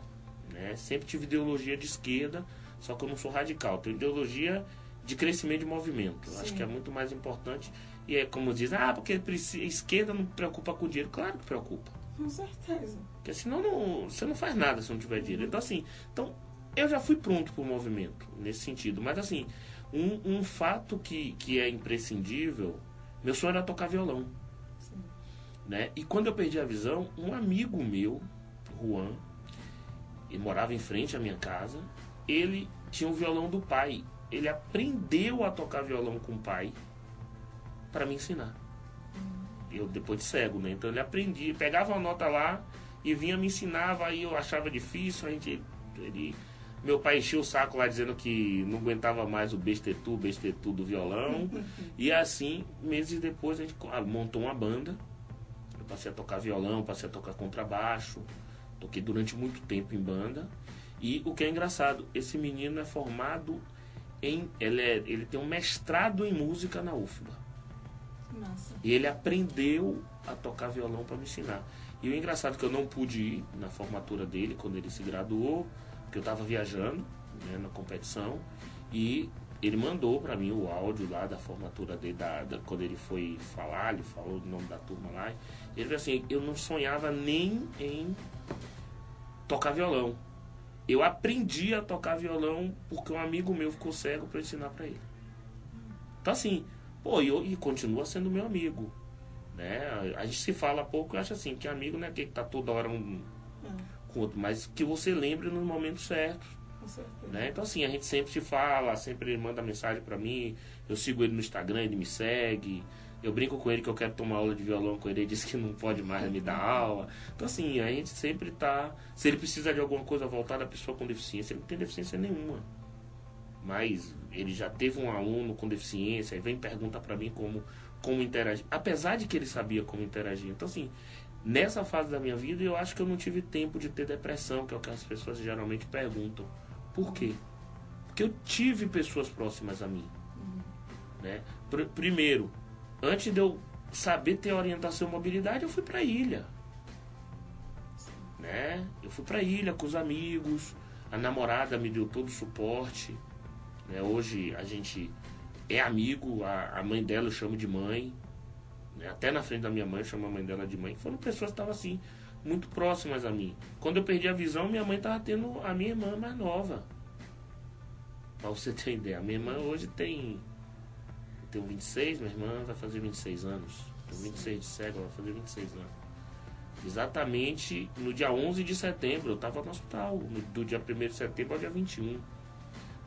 né? Sempre tive ideologia de esquerda, só que eu não sou radical. Tenho ideologia de crescimento de movimento. Eu acho que é muito mais importante. E é como diz, porque a esquerda não preocupa com o dinheiro. Claro que preocupa. Com certeza. Porque senão você não faz nada se não tiver dinheiro. Então, assim, eu já fui pronto para o movimento, nesse sentido. Mas, assim, um fato que é imprescindível, meu sonho era tocar violão. Sim. Né? E quando eu perdi a visão, um amigo meu, Juan, ele morava em frente à minha casa, ele tinha um violão do pai. Ele aprendeu a tocar violão com o pai para me ensinar. Eu depois de cego, né? Então ele aprendia, pegava uma nota lá e vinha me ensinava, aí eu achava difícil, meu pai encheu o saco lá dizendo que não aguentava mais o bestetu do violão. E assim, meses depois a gente montou uma banda. Eu passei a tocar violão, passei a tocar contrabaixo. Toquei durante muito tempo em banda. E o que é engraçado, esse menino é formado ele tem um mestrado em música na UFBA. Nossa. E ele aprendeu a tocar violão para me ensinar. E o engraçado é que eu não pude ir na formatura dele quando ele se graduou, porque eu estava viajando, né, na competição, e ele mandou para mim o áudio lá da formatura dele, quando ele foi falar, ele falou o nome da turma lá. E ele falou assim, eu não sonhava nem em tocar violão. Eu aprendi a tocar violão porque um amigo meu ficou cego para ensinar para ele. Então assim, e continua sendo meu amigo, né? A gente se fala pouco, eu acho assim, que amigo não é aquele que tá toda hora com o outro, mas que você lembre nos momentos certos. Com certeza. Né? Então assim, a gente sempre se fala, sempre ele manda mensagem para mim, eu sigo ele no Instagram, ele me segue. Eu brinco com ele que eu quero tomar aula de violão com ele, ele disse que não pode mais me dar aula. Então assim, a gente sempre tá... Se ele precisa de alguma coisa voltada à pessoa com deficiência, ele não tem deficiência nenhuma. Mas ele já teve um aluno com deficiência, e vem perguntar para mim como interagir. Apesar de que ele sabia como interagir. Então assim, nessa fase da minha vida, eu acho que eu não tive tempo de ter depressão, que é o que as pessoas geralmente perguntam. Por quê? Porque eu tive pessoas próximas a mim. Né? Primeiro, antes de eu saber ter orientação e mobilidade, eu fui para a ilha. Né? Eu fui para a ilha com os amigos, a namorada me deu todo o suporte. Né? Hoje a gente é amigo, a mãe dela eu chamo de mãe. Né? Até na frente da minha mãe eu chamo a mãe dela de mãe. Foram pessoas que estavam assim, muito próximas a mim. Quando eu perdi a visão, minha mãe estava tendo a minha irmã mais nova. Para você ter ideia, a minha irmã hoje tem... Eu tenho 26, minha irmã vai fazer 26 anos. Tenho 26 de cego, ela vai fazer 26 anos. Exatamente no dia 11 de setembro, eu estava no hospital. Do dia 1º de setembro ao dia 21.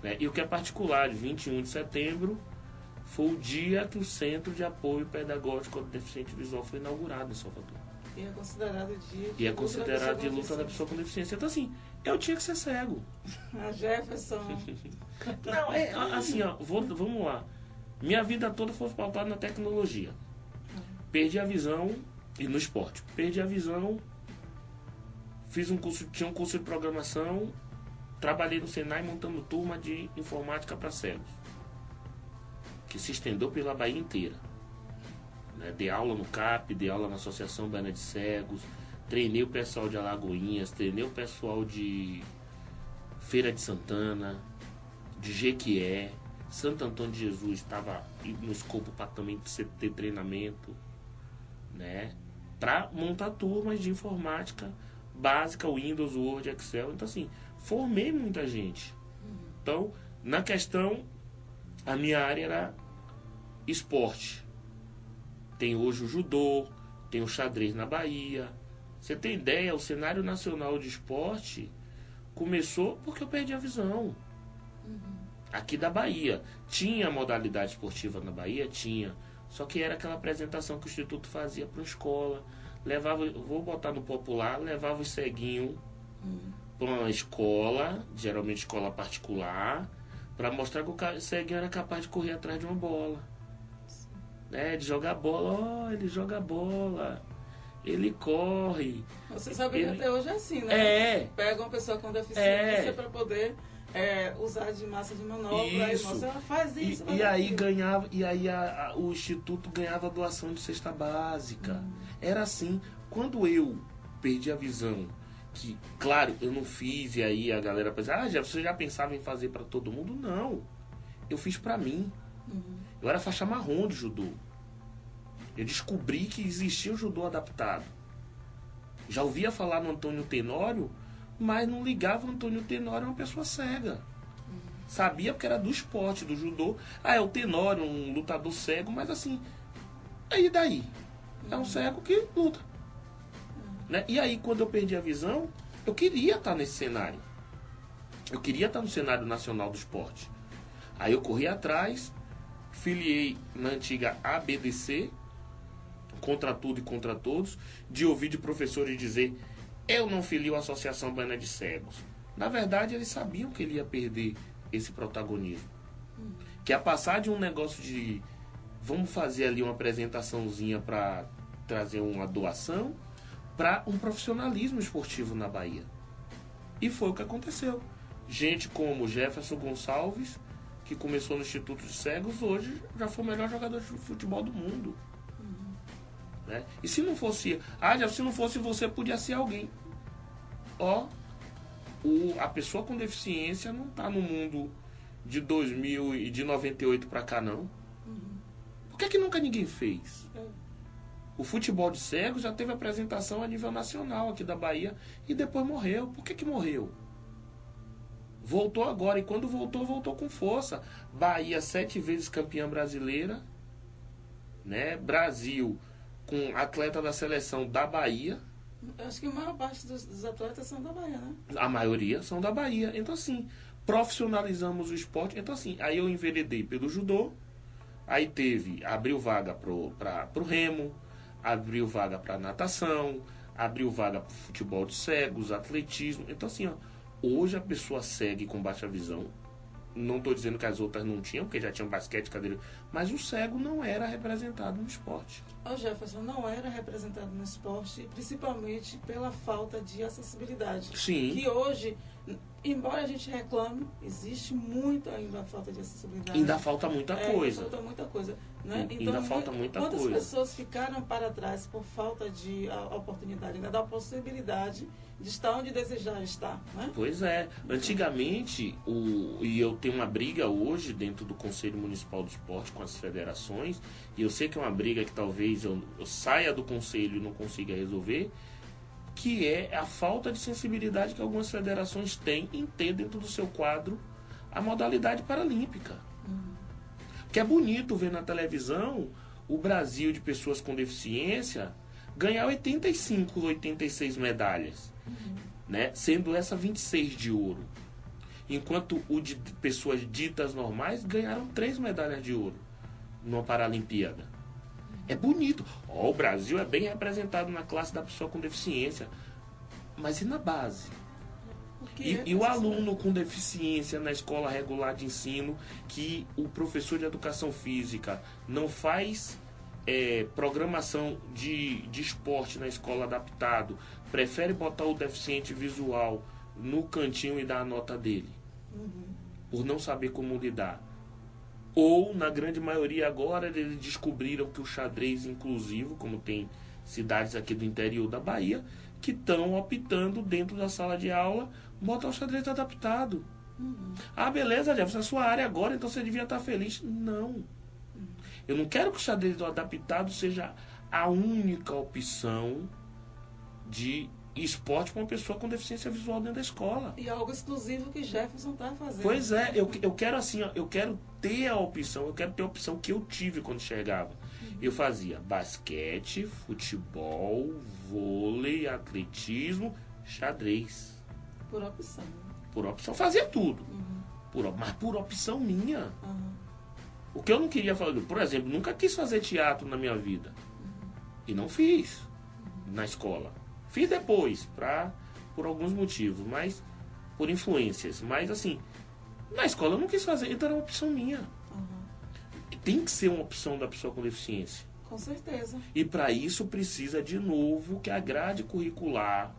Né? E o que é particular, de 21 de setembro, foi o dia que o Centro de Apoio Pedagógico ao Deficiente Visual foi inaugurado em Salvador. E é considerado de luta da pessoa com deficiência. Então assim, eu tinha que ser cego. A Jefferson. Não, é assim, ó, vamos lá. Minha vida toda foi pautada na tecnologia. Perdi a visão, e no esporte. Perdi a visão, tinha um curso de programação, trabalhei no Senai montando turma de informática para cegos, que se estendeu pela Bahia inteira. Né? Dei aula no CAP, dei aula na Associação Baiana de Cegos, treinei o pessoal de Alagoinhas, treinei o pessoal de Feira de Santana, de Jequié, Santo Antônio de Jesus, estava no escopo para também ter treinamento, né? Para montar turmas de informática básica, Windows, Word, Excel. Então assim, formei muita gente. Então, na questão, a minha área era esporte. Tem hoje o judô, tem o xadrez na Bahia. Você tem ideia, o cenário nacional de esporte começou porque eu perdi a visão. Aqui da Bahia. Tinha modalidade esportiva na Bahia? Tinha. Só que era aquela apresentação que o Instituto fazia para a escola. Levava, vou botar no popular, levava os ceguinhos para uma escola, geralmente escola particular, Para mostrar que o ceguinho era capaz de correr atrás de uma bola. De jogar bola. Ele joga bola. Ele corre. Você sabe que até hoje é assim, né? Pega uma pessoa com deficiência para poder usar de massa de manobra. Isso. E mostra, ela faz isso. E aí ganhava, o Instituto ganhava doação de cesta básica. Era assim. Quando eu perdi a visão, que, claro, eu não fiz, e aí a galera pensa, você já pensava em fazer para todo mundo? Não. Eu fiz para mim. Eu era faixa marrom de judô. Eu descobri que existia o judô adaptado. Já ouvia falar no Antônio Tenório, mas não ligava o Antônio Tenório a uma pessoa cega. Sabia porque era do esporte, do judô. É o Tenório, um lutador cego, mas assim, aí daí? É um cego que luta. Né? E aí, quando eu perdi a visão, eu queria estar nesse cenário. Eu queria estar no cenário nacional do esporte. Aí eu corri atrás, filiei na antiga ABDC, contra tudo e contra todos, de ouvir de professores dizer, eu não filio a Associação Baiana de Cegos. Na verdade, eles sabiam que ele ia perder esse protagonismo. Que ia passar de um negócio de, vamos fazer ali uma apresentaçãozinha para trazer uma doação, para um profissionalismo esportivo na Bahia. E foi o que aconteceu. Gente como Jefferson Gonçalves, que começou no Instituto de Cegos, hoje já foi o melhor jogador de futebol do mundo. Né? E se não fosse... se não fosse você, podia ser alguém. A pessoa com deficiência não está no mundo de 2000 e de 98 para cá, não. Por que nunca ninguém fez? O futebol de cegos já teve apresentação a nível nacional aqui da Bahia e depois morreu. Por que morreu? Voltou agora, e quando voltou com força. Bahia 7 vezes campeã brasileira, né? Brasil com atleta da seleção da Bahia. Acho que a maior parte dos atletas são da Bahia, né? A maioria são da Bahia. Então, assim, profissionalizamos o esporte. Então, assim, aí eu enveredei pelo judô, aí abriu vaga pro remo, abriu vaga para natação, abriu vaga para futebol de cegos, atletismo. Então, assim, hoje a pessoa segue com baixa visão. Não estou dizendo que as outras não tinham, porque já tinham basquete, cadeira, mas o cego não era representado no esporte. O Jefferson não era representado no esporte, principalmente pela falta de acessibilidade. Sim. Que hoje, embora a gente reclame, existe muito ainda a falta de acessibilidade. Ainda falta muita coisa. Falta muita coisa. Né? Ainda falta muita coisa. Quantas pessoas ficaram para trás por falta de oportunidade, ainda da possibilidade de estar onde desejar estar, né? Pois é. Antigamente, e eu tenho uma briga hoje dentro do Conselho Municipal do Esporte com as federações, e eu sei que é uma briga que talvez eu saia do conselho e não consiga resolver, que é a falta de sensibilidade que algumas federações têm em ter dentro do seu quadro a modalidade paralímpica. Que é bonito ver na televisão o Brasil de pessoas com deficiência ganhar 85, 86 medalhas, né? Sendo essa 26 de ouro. Enquanto o de pessoas ditas normais ganharam 3 medalhas de ouro numa Paralimpíada. É bonito. O Brasil é bem representado na classe da pessoa com deficiência. Mas e na base? E o aluno com deficiência na escola regular de ensino, que o professor de educação física não faz programação de esporte na escola adaptado, prefere botar o deficiente visual no cantinho e dar a nota dele, por não saber como lidar. Ou, na grande maioria agora, eles descobriram que o xadrez inclusivo, como tem cidades aqui do interior da Bahia, que estão optando dentro da sala de aula botar o xadrez adaptado. Beleza, Jefferson, é a sua área agora, então você devia estar feliz. Não. Eu não quero que o xadrez adaptado seja a única opção de esporte para uma pessoa com deficiência visual dentro da escola. E algo exclusivo que Jefferson está fazendo. Pois é, eu quero assim, eu quero ter a opção que eu tive quando enxergava. Eu fazia basquete, futebol, vôlei, atletismo, xadrez. Por opção. Por opção, fazia tudo. Mas por opção minha. O que eu não queria fazer, por exemplo, nunca quis fazer teatro na minha vida. E não fiz na escola. Fiz depois, por alguns motivos, mas por influências. Mas assim, Na escola eu não quis fazer, então era uma opção minha. Uhum. Tem que ser uma opção da pessoa com deficiência. Com certeza. E para isso precisa, de novo, que a grade curricular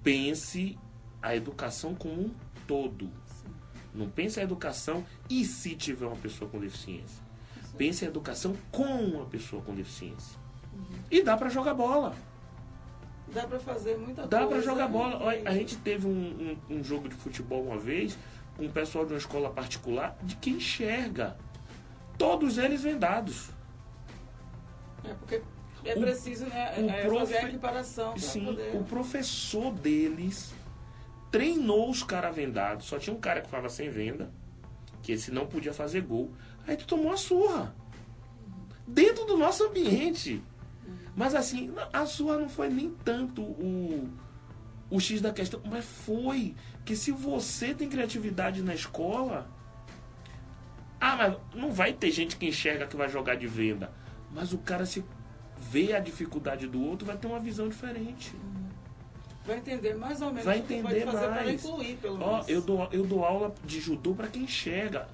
pense a educação como um todo. Sim. Não pense a educação e se tiver uma pessoa com deficiência. Pense a educação com uma pessoa com deficiência. Uhum. E dá para jogar bola. Dá para fazer muita coisa. Dá para jogar bola. Olha, a gente teve um jogo de futebol uma vez com o pessoal de uma escola particular de quem enxerga. Todos eles vendados. É porque é preciso, né, fazer a equiparação. Sim, poder... o professor deles treinou os caras vendados. Só tinha um cara que falava sem venda, que esse não podia fazer gol. Aí tu tomou a surra. Dentro do nosso ambiente. Mas assim, a surra não foi nem tanto o X da questão, mas foi que se você tem criatividade na escola... mas não vai ter gente que enxerga que vai jogar de venda. Mas o cara, se vê a dificuldade do outro, vai ter uma visão diferente. Vai entender mais ou menos vai o que entender pode fazer mais. para incluir, pelo menos. Eu dou aula de judô para quem enxerga.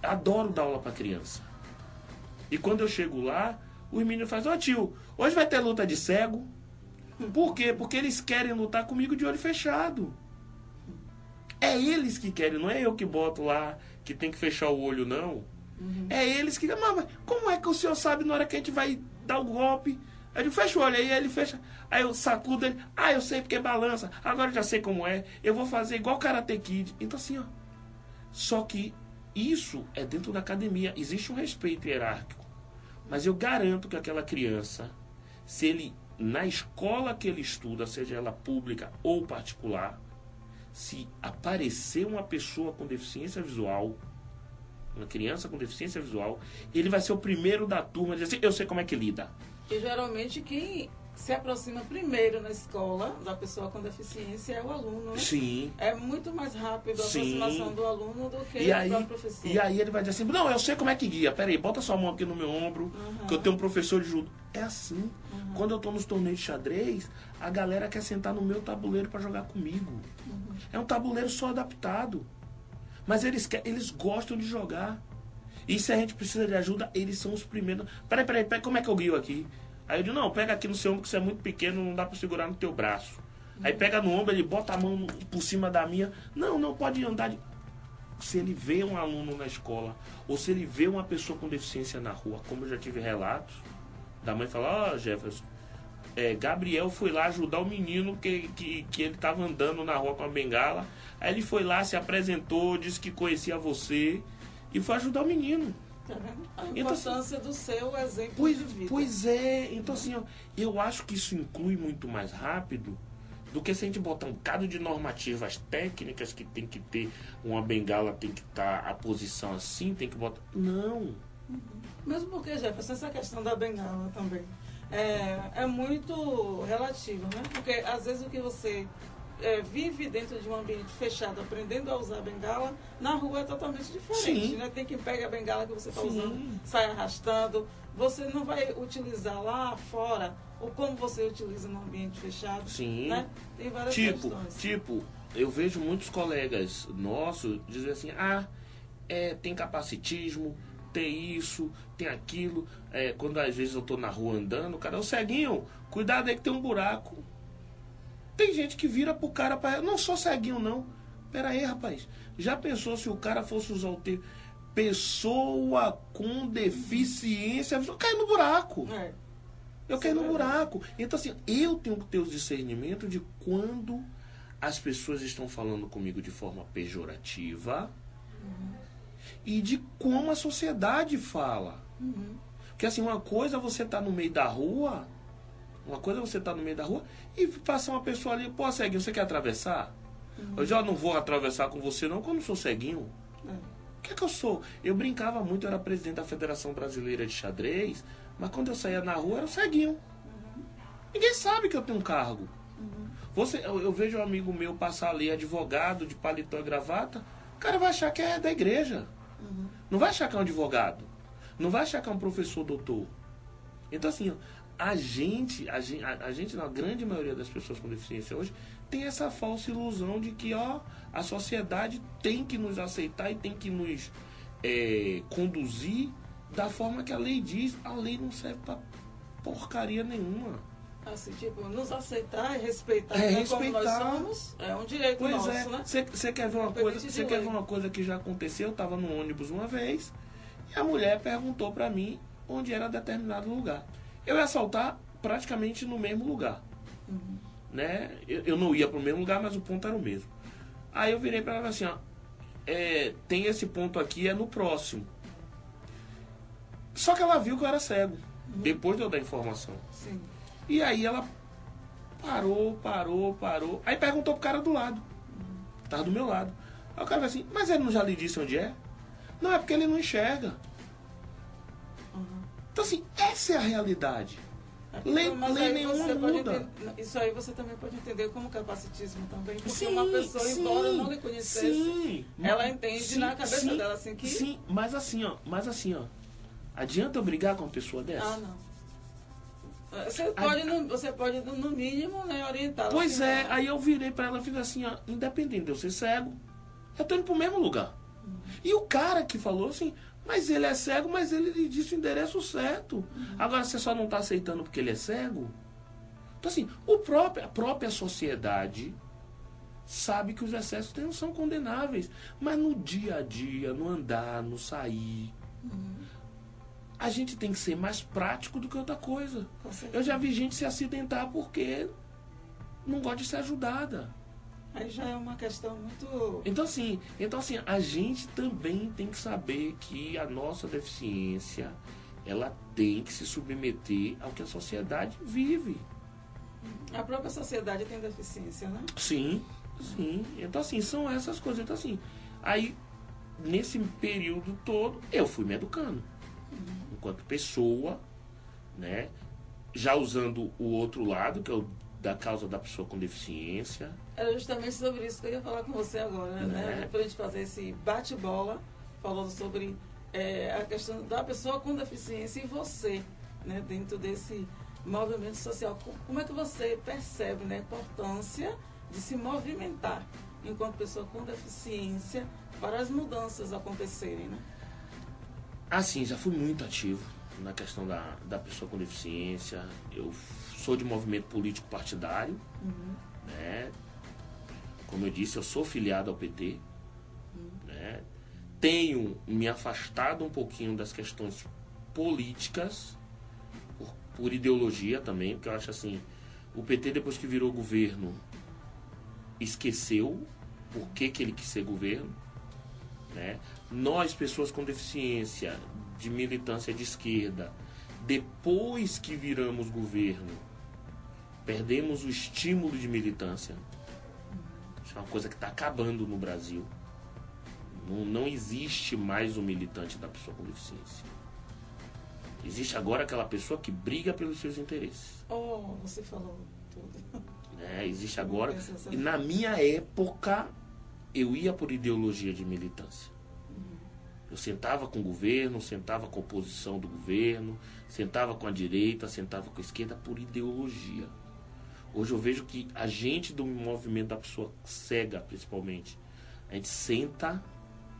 Adoro dar aula para criança. E quando eu chego lá, os meninos fazem: tio, hoje vai ter luta de cego. Por quê? Porque eles querem lutar comigo de olho fechado. É eles que querem, não é eu que boto lá que tem que fechar o olho, não. Uhum. É eles que... Mas como é que o senhor sabe na hora que a gente vai dar o golpe? Aí eu fecho o olho, aí ele fecha. Aí eu sacudo ele. Eu sei porque balança. Agora eu já sei como é. Eu vou fazer igual Karate Kid. Então assim, ó. Só que isso é dentro da academia. Existe um respeito hierárquico. Mas eu garanto que aquela criança, se ele, na escola que ele estuda, seja ela pública ou particular, se aparecer uma pessoa com deficiência visual, uma criança com deficiência visual, ele vai ser o primeiro da turma a dizer assim: eu sei como é que lida. E geralmente quem se aproxima primeiro na escola da pessoa com deficiência é o aluno, né? Sim. É muito mais rápido a Sim. aproximação do aluno do que E aí, do próprio professor. E aí ele vai dizer assim: não, eu sei como é que guia. Peraí, bota sua mão aqui no meu ombro, que eu tenho um professor de judô. É assim. Quando eu tô nos torneios de xadrez, a galera quer sentar no meu tabuleiro para jogar comigo. É um tabuleiro só adaptado. Mas eles gostam de jogar. E se a gente precisa de ajuda, eles são os primeiros. Peraí, como é que eu guio aqui? Aí eu digo: não, pega aqui no seu ombro que você é muito pequeno, não dá para segurar no teu braço. Aí pega no ombro, ele bota a mão por cima da minha. Não pode andar. Se ele vê um aluno na escola, ou se ele vê uma pessoa com deficiência na rua, como eu já tive relatos, da mãe falar: Jefferson, Gabriel foi lá ajudar o menino que ele estava andando na rua com a bengala. Aí ele foi lá, se apresentou, disse que conhecia você e foi ajudar o menino. Tá vendo? A importância do seu exemplo de vida. Pois é. Então, assim, ó, eu acho que isso inclui muito mais rápido do que se a gente botar um bocado de normativas técnicas que tem que ter uma bengala, tem que estar a posição assim, tem que botar... Não. Mesmo porque, Jefferson, essa questão da bengala também é muito relativo, né? Porque às vezes o que você vive dentro de um ambiente fechado, aprendendo a usar a bengala, na rua é totalmente diferente. Sim. Né? Tem quem pega a bengala que você está Sim. usando, sai arrastando. Você não vai utilizar lá fora, ou como você utiliza no ambiente fechado. Sim. Né? Tem várias questões. Eu vejo muitos colegas nossos dizer assim: tem capacitismo, tem isso, tem aquilo. Quando às vezes eu tô na rua andando, o cara: ô ceguinho, cuidado aí que tem um buraco. Tem gente que vira pro cara para... Não sou ceguinho, não. Pera aí, rapaz. Já pensou se o cara fosse usar o termo pessoa com deficiência? Eu caio no buraco. Eu caio no buraco. Então, assim, eu tenho que ter o discernimento de quando as pessoas estão falando comigo de forma pejorativa e de como a sociedade fala. Porque, assim, uma coisa é você tá no meio da rua... e passa uma pessoa ali: pô, ceguinho, você quer atravessar? Eu já não vou atravessar com você não, quando eu não sou ceguinho. O que é que eu sou? Eu brincava muito, eu era presidente da Federação Brasileira de Xadrez, mas quando eu saía na rua, eu era ceguinho. Ninguém sabe que eu tenho um cargo. Eu vejo um amigo meu passar ali, advogado, de paletó e gravata, o cara vai achar que é da igreja. Não vai achar que é um advogado. Não vai achar que é um professor doutor. Então, assim, a gente, na grande maioria das pessoas com deficiência hoje, tem essa falsa ilusão de que a sociedade tem que nos aceitar e tem que nos conduzir da forma que a lei diz. A lei não serve pra porcaria nenhuma. Assim, tipo, nos aceitar e respeitar, respeitar. como nós somos, é um direito nosso, né? Você quer ver uma coisa? Você quer ver uma coisa que já aconteceu? Eu estava no ônibus uma vez e a mulher perguntou para mim onde era determinado lugar. Eu ia saltar praticamente no mesmo lugar. Uhum. Né? Eu não ia para o mesmo lugar, mas o ponto era o mesmo. Aí eu virei para ela assim, tem esse ponto aqui, é no próximo. Só que ela viu que eu era cego, depois de eu dar a informação. Sim. E aí ela parou. Aí perguntou pro cara do lado. Tava do meu lado. Aí o cara falou assim, mas ele não já lhe disse onde é? Não, é porque ele não enxerga. Uhum. Então assim, essa é a realidade. Lei nenhuma muda. Isso aí você também pode entender como capacitismo também. Porque Sim, uma pessoa, sim, embora não lhe conhecesse, sim, ela entende sim, na cabeça dela assim que... Sim, mas assim, ó. Adianta eu brigar com uma pessoa dessa? Ah, não. Você pode, no mínimo, né, orientar. Pois assim, é, aí eu virei pra ela e fiz assim, independente de eu ser cego, eu tô indo pro mesmo lugar. E o cara que falou assim, mas ele é cego, mas ele lhe disse o endereço certo. Agora você só não tá aceitando porque ele é cego? Então assim, a própria sociedade sabe que os excessos não são condenáveis. Mas no dia a dia, no andar, no sair... A gente tem que ser mais prático do que outra coisa. Eu já vi gente se acidentar porque não gosta de ser ajudada. Aí já é uma questão muito... Então assim, a gente também tem que saber que a nossa deficiência, ela tem que se submeter ao que a sociedade vive. A própria sociedade tem deficiência, né? Sim. Então assim, são essas coisas. Então assim, aí nesse período todo, eu fui me educando. Enquanto pessoa, né? Já usando o outro lado, que é o da causa da pessoa com deficiência. Era justamente sobre isso que eu ia falar com você agora, né? Para a gente fazer esse bate-bola, falando sobre a questão da pessoa com deficiência e você, né? Dentro desse movimento social. Como é que você percebe, né, a importância de se movimentar enquanto pessoa com deficiência para as mudanças acontecerem, né? Assim, já fui muito ativo na questão da pessoa com deficiência. Eu sou de movimento político partidário, né? Como eu disse, eu sou filiado ao PT, né? Tenho me afastado um pouquinho das questões políticas, por ideologia também, porque eu acho assim, o PT depois que virou governo, esqueceu por que ele quis ser governo, né? Nós, pessoas com deficiência, de militância de esquerda, depois que viramos governo, perdemos o estímulo de militância. Isso é uma coisa que está acabando no Brasil. Não existe mais o militante da pessoa com deficiência. Existe agora aquela pessoa que briga pelos seus interesses. Oh, você falou tudo. Existe agora. E na minha época, eu ia por ideologia de militância. Eu sentava com o governo, sentava com a oposição do governo, sentava com a direita, sentava com a esquerda por ideologia. Hoje eu vejo que a gente do movimento da pessoa cega, principalmente, a gente senta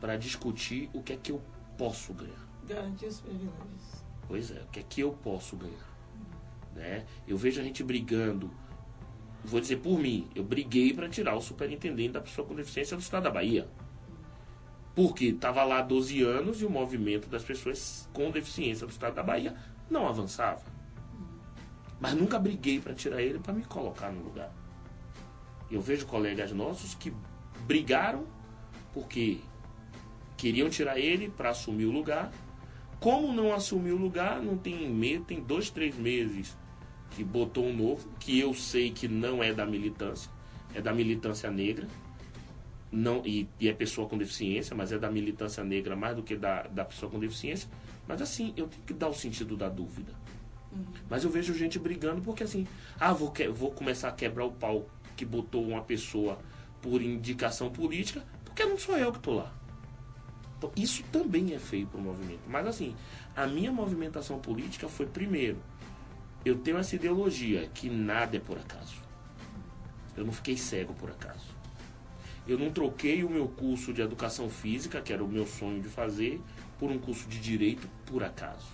para discutir o que é que eu posso ganhar. Garantir os privilégios. Pois é, o que é que eu posso ganhar. Né? Eu vejo a gente brigando, vou dizer por mim, eu briguei para tirar o superintendente da pessoa com deficiência do estado da Bahia. Porque estava lá há 12 anos e o movimento das pessoas com deficiência do estado da Bahia não avançava. Mas nunca briguei para tirar ele para me colocar no lugar. Eu vejo colegas nossos que brigaram porque queriam tirar ele para assumir o lugar. Como não assumiu o lugar, não tem medo, tem 2, 3 meses que botou um novo, que eu sei que não é da militância, é da militância negra. Não, e é pessoa com deficiência, mas é da militância negra mais do que da pessoa com deficiência. Mas assim, eu tenho que dar o sentido da dúvida. Mas eu vejo gente brigando porque assim, vou começar a quebrar o pau que botou uma pessoa por indicação política, porque não sou eu que estou lá. Então, isso também é feio para o movimento. Mas assim, a minha movimentação política foi, primeiro, eu tenho essa ideologia que nada é por acaso. Eu não fiquei cego por acaso. Eu não troquei o meu curso de educação física, que era o meu sonho de fazer, por um curso de direito por acaso.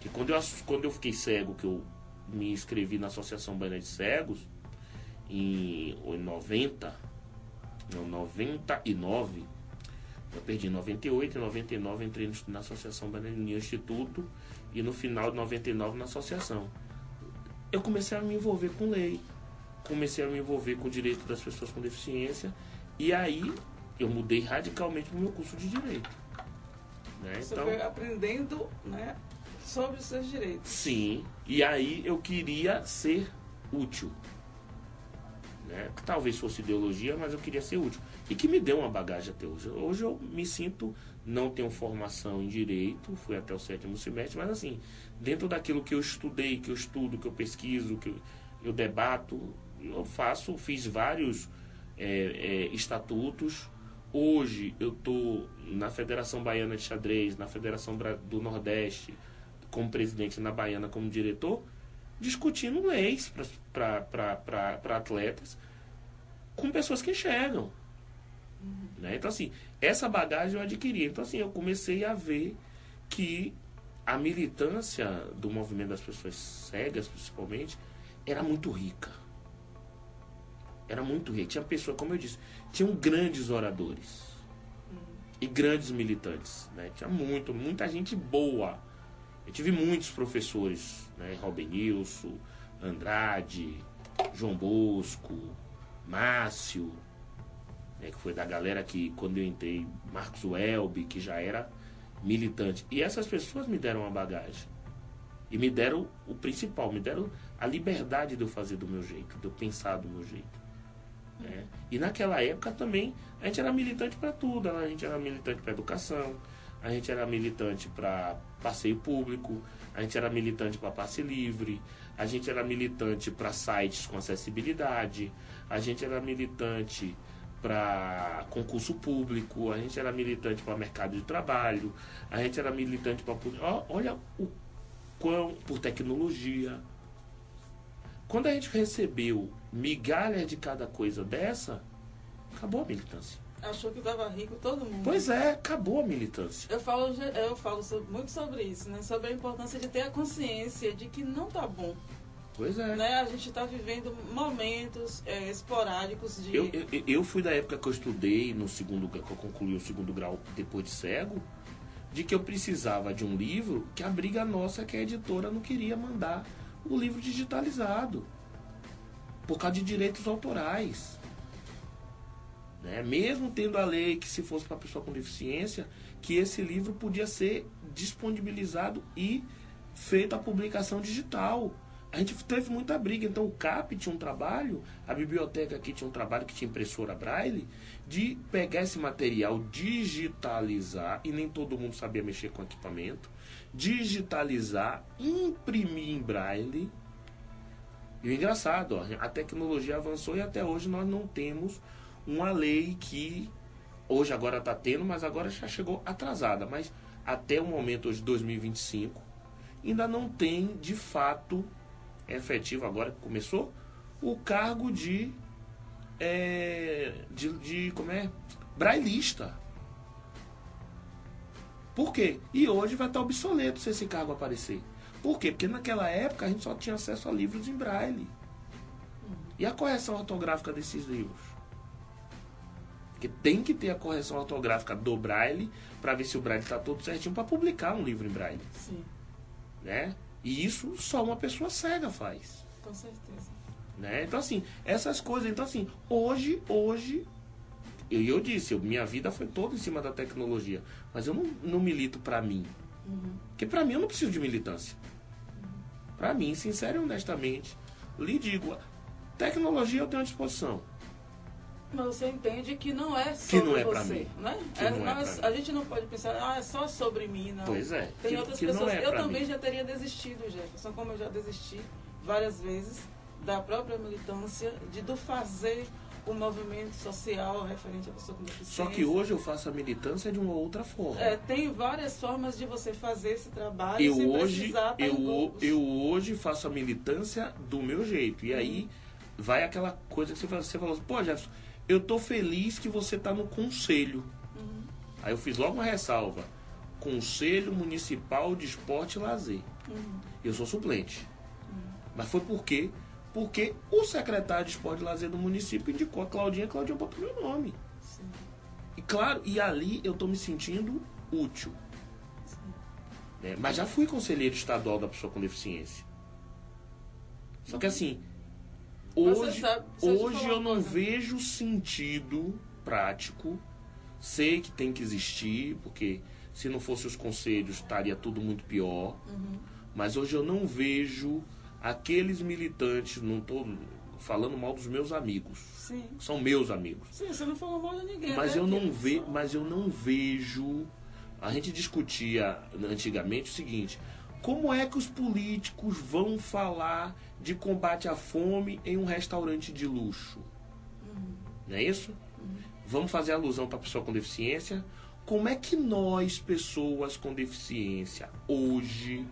E quando eu fiquei cego, que eu me inscrevi na Associação Baiana de Cegos, em 99, eu perdi em 98, em 99 entrei na Associação Baiana no Instituto, e no final de 99 na associação. Eu comecei a me envolver com lei, comecei a me envolver com o direito das pessoas com deficiência, e aí eu mudei radicalmente para o meu curso de direito. Né? Você foi aprendendo, né, sobre os seus direitos. Sim, e aí eu queria ser útil. Né? Talvez fosse ideologia, mas eu queria ser útil. E que me deu uma bagagem até hoje. Hoje eu me sinto, não tenho formação em direito, fui até o 7º semestre, mas assim, dentro daquilo que eu estudei, que eu estudo, que eu pesquiso, que eu debato, fiz vários estatutos. Hoje eu estou na Federação Baiana de Xadrez, na Federação do Nordeste, como presidente, na Baiana como diretor, discutindo leis para atletas com pessoas que enxergam. Né? Então, assim, essa bagagem eu adquiri. Então, assim, eu comecei a ver que a militância do movimento das pessoas cegas, principalmente, era muito rica. Era muito rica. Tinha pessoas, como eu disse, tinham grandes oradores e grandes militantes. Né? Tinha muita gente boa. Eu tive muitos professores, né? Robinilson, Andrade, João Bosco, Márcio, né? Que foi da galera que, quando eu entrei, Marcos Welby, que já era militante. E essas pessoas me deram uma bagagem. E me deram o principal, me deram a liberdade de eu fazer do meu jeito, de eu pensar do meu jeito. Né? E naquela época também, a gente era militante para tudo. A gente era militante para educação, a gente era militante para passeio público, a gente era militante para passe livre, a gente era militante para sites com acessibilidade, a gente era militante para concurso público, a gente era militante para mercado de trabalho, a gente era militante para... Olha o quão... por tecnologia. Quando a gente recebeu migalhas de cada coisa dessa, acabou a militância. Achou que estava rico todo mundo. Pois é, acabou a militância. Eu falo muito sobre isso, né? Sobre a importância de ter a consciência de que não tá bom. Pois é. Né? A gente está vivendo momentos esporádicos de... Eu fui da época que eu estudei, que eu concluí o 2º grau depois de cego, de que eu precisava de um livro que a briga nossa, que a editora não queria mandar o livro digitalizado. Por causa de direitos autorais. Né? Mesmo tendo a lei que, se fosse para pessoa com deficiência, que esse livro podia ser disponibilizado e feita a publicação digital. A gente teve muita briga. Então o CAP tinha um trabalho, a biblioteca aqui tinha um trabalho, que tinha impressora Braille, de pegar esse material, digitalizar, e nem todo mundo sabia mexer com equipamento, digitalizar, imprimir em Braille. E o engraçado, ó, a tecnologia avançou e até hoje nós não temos uma lei que hoje agora está tendo, mas agora já chegou atrasada. Mas até o momento hoje, 2025, ainda não tem de fato efetivo, agora que começou, o cargo de brailista. Por quê? E hoje vai estar obsoleto se esse cargo aparecer. Por quê? Porque naquela época a gente só tinha acesso a livros em braille. E a correção ortográfica desses livros? Porque tem que ter a correção ortográfica do braille para ver se o braille está todo certinho para publicar um livro em braille. Sim. Né? E isso só uma pessoa cega faz. Com certeza. Né? Então, assim, essas coisas... Então, assim, hoje eu disse, minha vida foi toda em cima da tecnologia. Mas eu não milito para mim. Porque para mim eu não preciso de militância. Para mim, sincero e honestamente, lhe digo, tecnologia eu tenho à disposição. Mas você entende que não é sobre você, né? A gente não pode pensar, é só sobre mim, não. Pois é. Tem outras pessoas. Eu também já teria desistido, Jefferson, como eu já desisti várias vezes da própria militância, do fazer o movimento social referente à pessoa com deficiência. Só que hoje eu faço a militância de uma outra forma. Tem várias formas de você fazer esse trabalho sem precisar estar em grupos. Eu hoje faço a militância do meu jeito. E aí vai aquela coisa que você falou assim, pô, Jefferson, eu tô feliz que você tá no conselho. Aí eu fiz logo uma ressalva. Conselho Municipal de Esporte e Lazer. Eu sou suplente. Mas foi por quê? Porque o secretário de Esporte e Lazer do município indicou a Claudinha botou meu nome. Sim. E claro, e ali eu tô me sentindo útil. Né? Mas já fui conselheiro estadual da pessoa com deficiência. Só que assim, hoje eu não vejo sentido prático. Sei que tem que existir, porque se não fosse os conselhos estaria tudo muito pior. Mas hoje eu não vejo aqueles militantes, não estou falando mal dos meus amigos. Sim. São meus amigos. Sim, você não falou mal de ninguém. Mas eu não vejo. A gente discutia antigamente o seguinte: como é que os políticos vão falar de combate à fome em um restaurante de luxo? Não é isso? Vamos fazer alusão para a pessoa com deficiência. Como é que nós, pessoas com deficiência, hoje,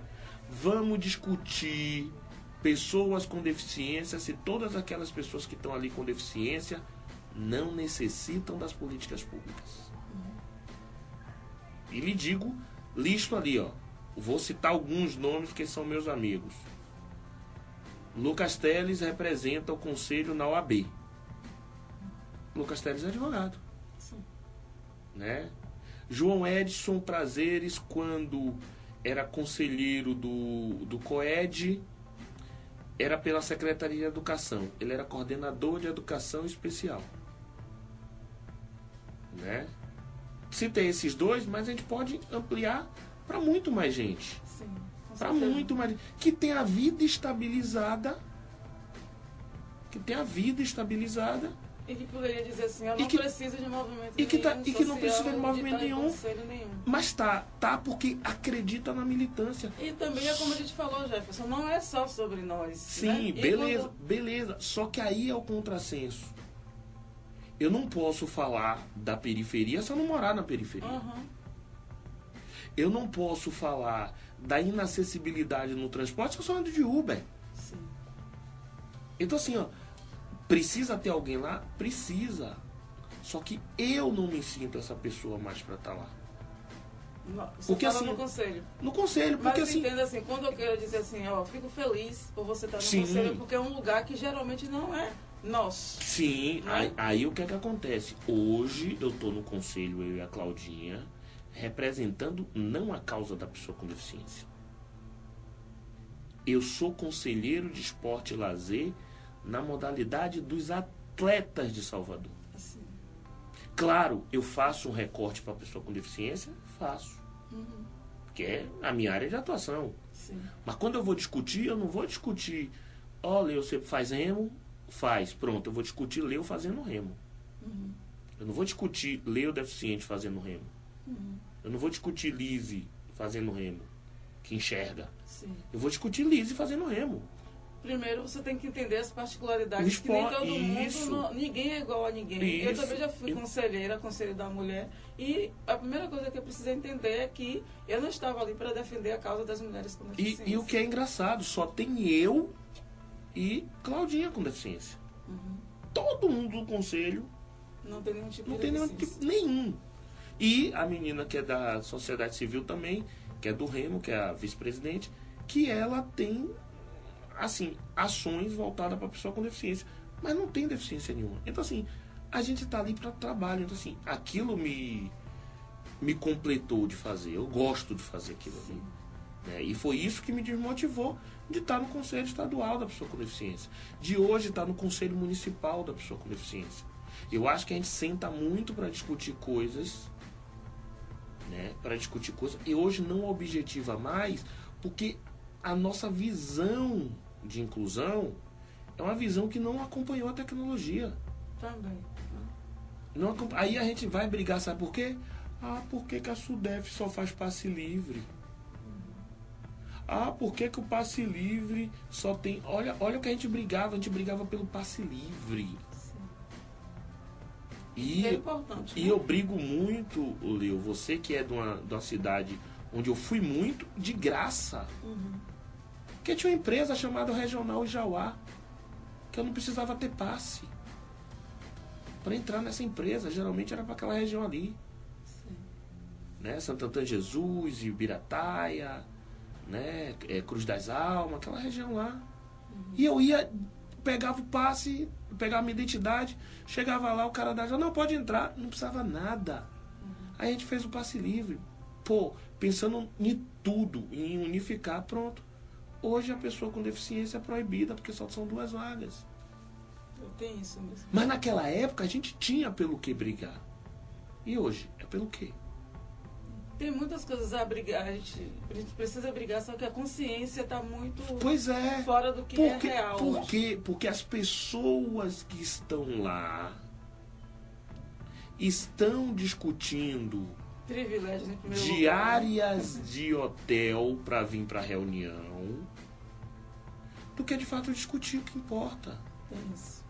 vamos discutir pessoas com deficiência se todas aquelas pessoas que estão ali com deficiência não necessitam das políticas públicas? E lhe digo, listo ali, ó. Vou citar alguns nomes porque são meus amigos. Lucas Teles representa o conselho na OAB. Lucas Teles é advogado. Sim. Né? João Edson Prazeres, quando era conselheiro do COED, era pela Secretaria de Educação. Ele era coordenador de Educação Especial. Né? Citei esses dois, mas a gente pode ampliar para muito mais gente. Sim. Para muito mais gente. Que tem a vida estabilizada. E que poderia dizer assim, eu não preciso de movimento e que nenhum. E que não precisa de movimento nenhum. Nenhum. Mas tá porque acredita na militância. E também é como a gente falou, Jefferson, não é só sobre nós. Sim, né? beleza. Só que aí é o contrassenso. Eu não posso falar da periferia se eu não morar na periferia. Eu não posso falar da inacessibilidade no transporte se eu só ando de Uber. Sim. Então assim, ó, precisa ter alguém lá? Precisa. Só que eu não me sinto essa pessoa mais para estar lá. Você porque fala assim, no conselho. No conselho, porque mas assim... entenda assim, quando eu quero dizer assim, ó, fico feliz por você estar no conselho, porque é um lugar que geralmente não é nosso. Sim, aí o que é que acontece? Hoje eu estou no conselho, eu e a Claudinha, representando não a causa da pessoa com deficiência. Eu sou conselheiro de esporte e lazer na modalidade dos atletas de Salvador. Assim. Claro, eu faço um recorte para a pessoa com deficiência? Faço. Porque é a minha área de atuação. Sim. Mas quando eu vou discutir, eu não vou discutir, Leo, você faz remo? Faz. Pronto, eu vou discutir Leo fazendo remo. Eu não vou discutir Leo deficiente fazendo remo. Eu não vou discutir Lise fazendo remo, que enxerga. Sim. Eu vou discutir Lise fazendo remo. Primeiro você tem que entender as particularidades, que nem todo mundo, ninguém é igual a ninguém. Eu também já fui conselheira, conselho da mulher, e a primeira coisa que eu precisei entender é que eu não estava ali para defender a causa das mulheres com deficiência. E o que é engraçado, só tem eu e Claudinha com deficiência. Todo mundo do conselho não tem nenhum tipo não de tem deficiência. nenhum. E a menina que é da sociedade civil também, que é do Remo, que é a vice-presidente, que ela tem, assim, ações voltadas para a pessoa com deficiência, mas não tem deficiência nenhuma. Então, assim, a gente está ali para trabalho. Então, assim, aquilo me completou de fazer. Eu gosto de fazer aquilo ali. Né? E foi isso que me desmotivou de estar no Conselho Estadual da Pessoa com Deficiência. De hoje estar no Conselho Municipal da Pessoa com Deficiência. Eu acho que a gente senta muito para discutir coisas, né? Para discutir coisas. E hoje não objetiva mais, porque a nossa visão de inclusão é uma visão que não acompanhou a tecnologia. Também. Não, aí a gente vai brigar, sabe por quê? Por que a SUDEF só faz passe livre? Por que o passe livre só tem... Olha o que a gente brigava pelo passe livre. E, é importante. E eu brigo muito, Leo, você que é de uma cidade onde eu fui muito, de graça. Porque tinha uma empresa chamada Regional Jauá. que eu não precisava ter passe para entrar nessa empresa. Geralmente era para aquela região ali. Sim. Né? Santo Antônio de Jesus, Ibirataia, né? Cruz das Almas, aquela região lá. E eu ia, pegava o passe, pegava a minha identidade, chegava lá, o cara da não pode entrar, não precisava nada. Aí a gente fez o passe livre. Pô, pensando em tudo, em unificar, pronto. Hoje a pessoa com deficiência é proibida, porque só são 2 vagas. Tem isso mesmo. Mas naquela época a gente tinha pelo que brigar. E hoje é pelo quê? Tem muitas coisas a brigar, a gente precisa brigar, só que a consciência está muito Pois é. fora do que é real. Por quê? Porque as pessoas que estão lá estão discutindo Privilégios em primeiro diárias de hotel para vir para a reunião do que de fato discutir o que importa. Tem isso.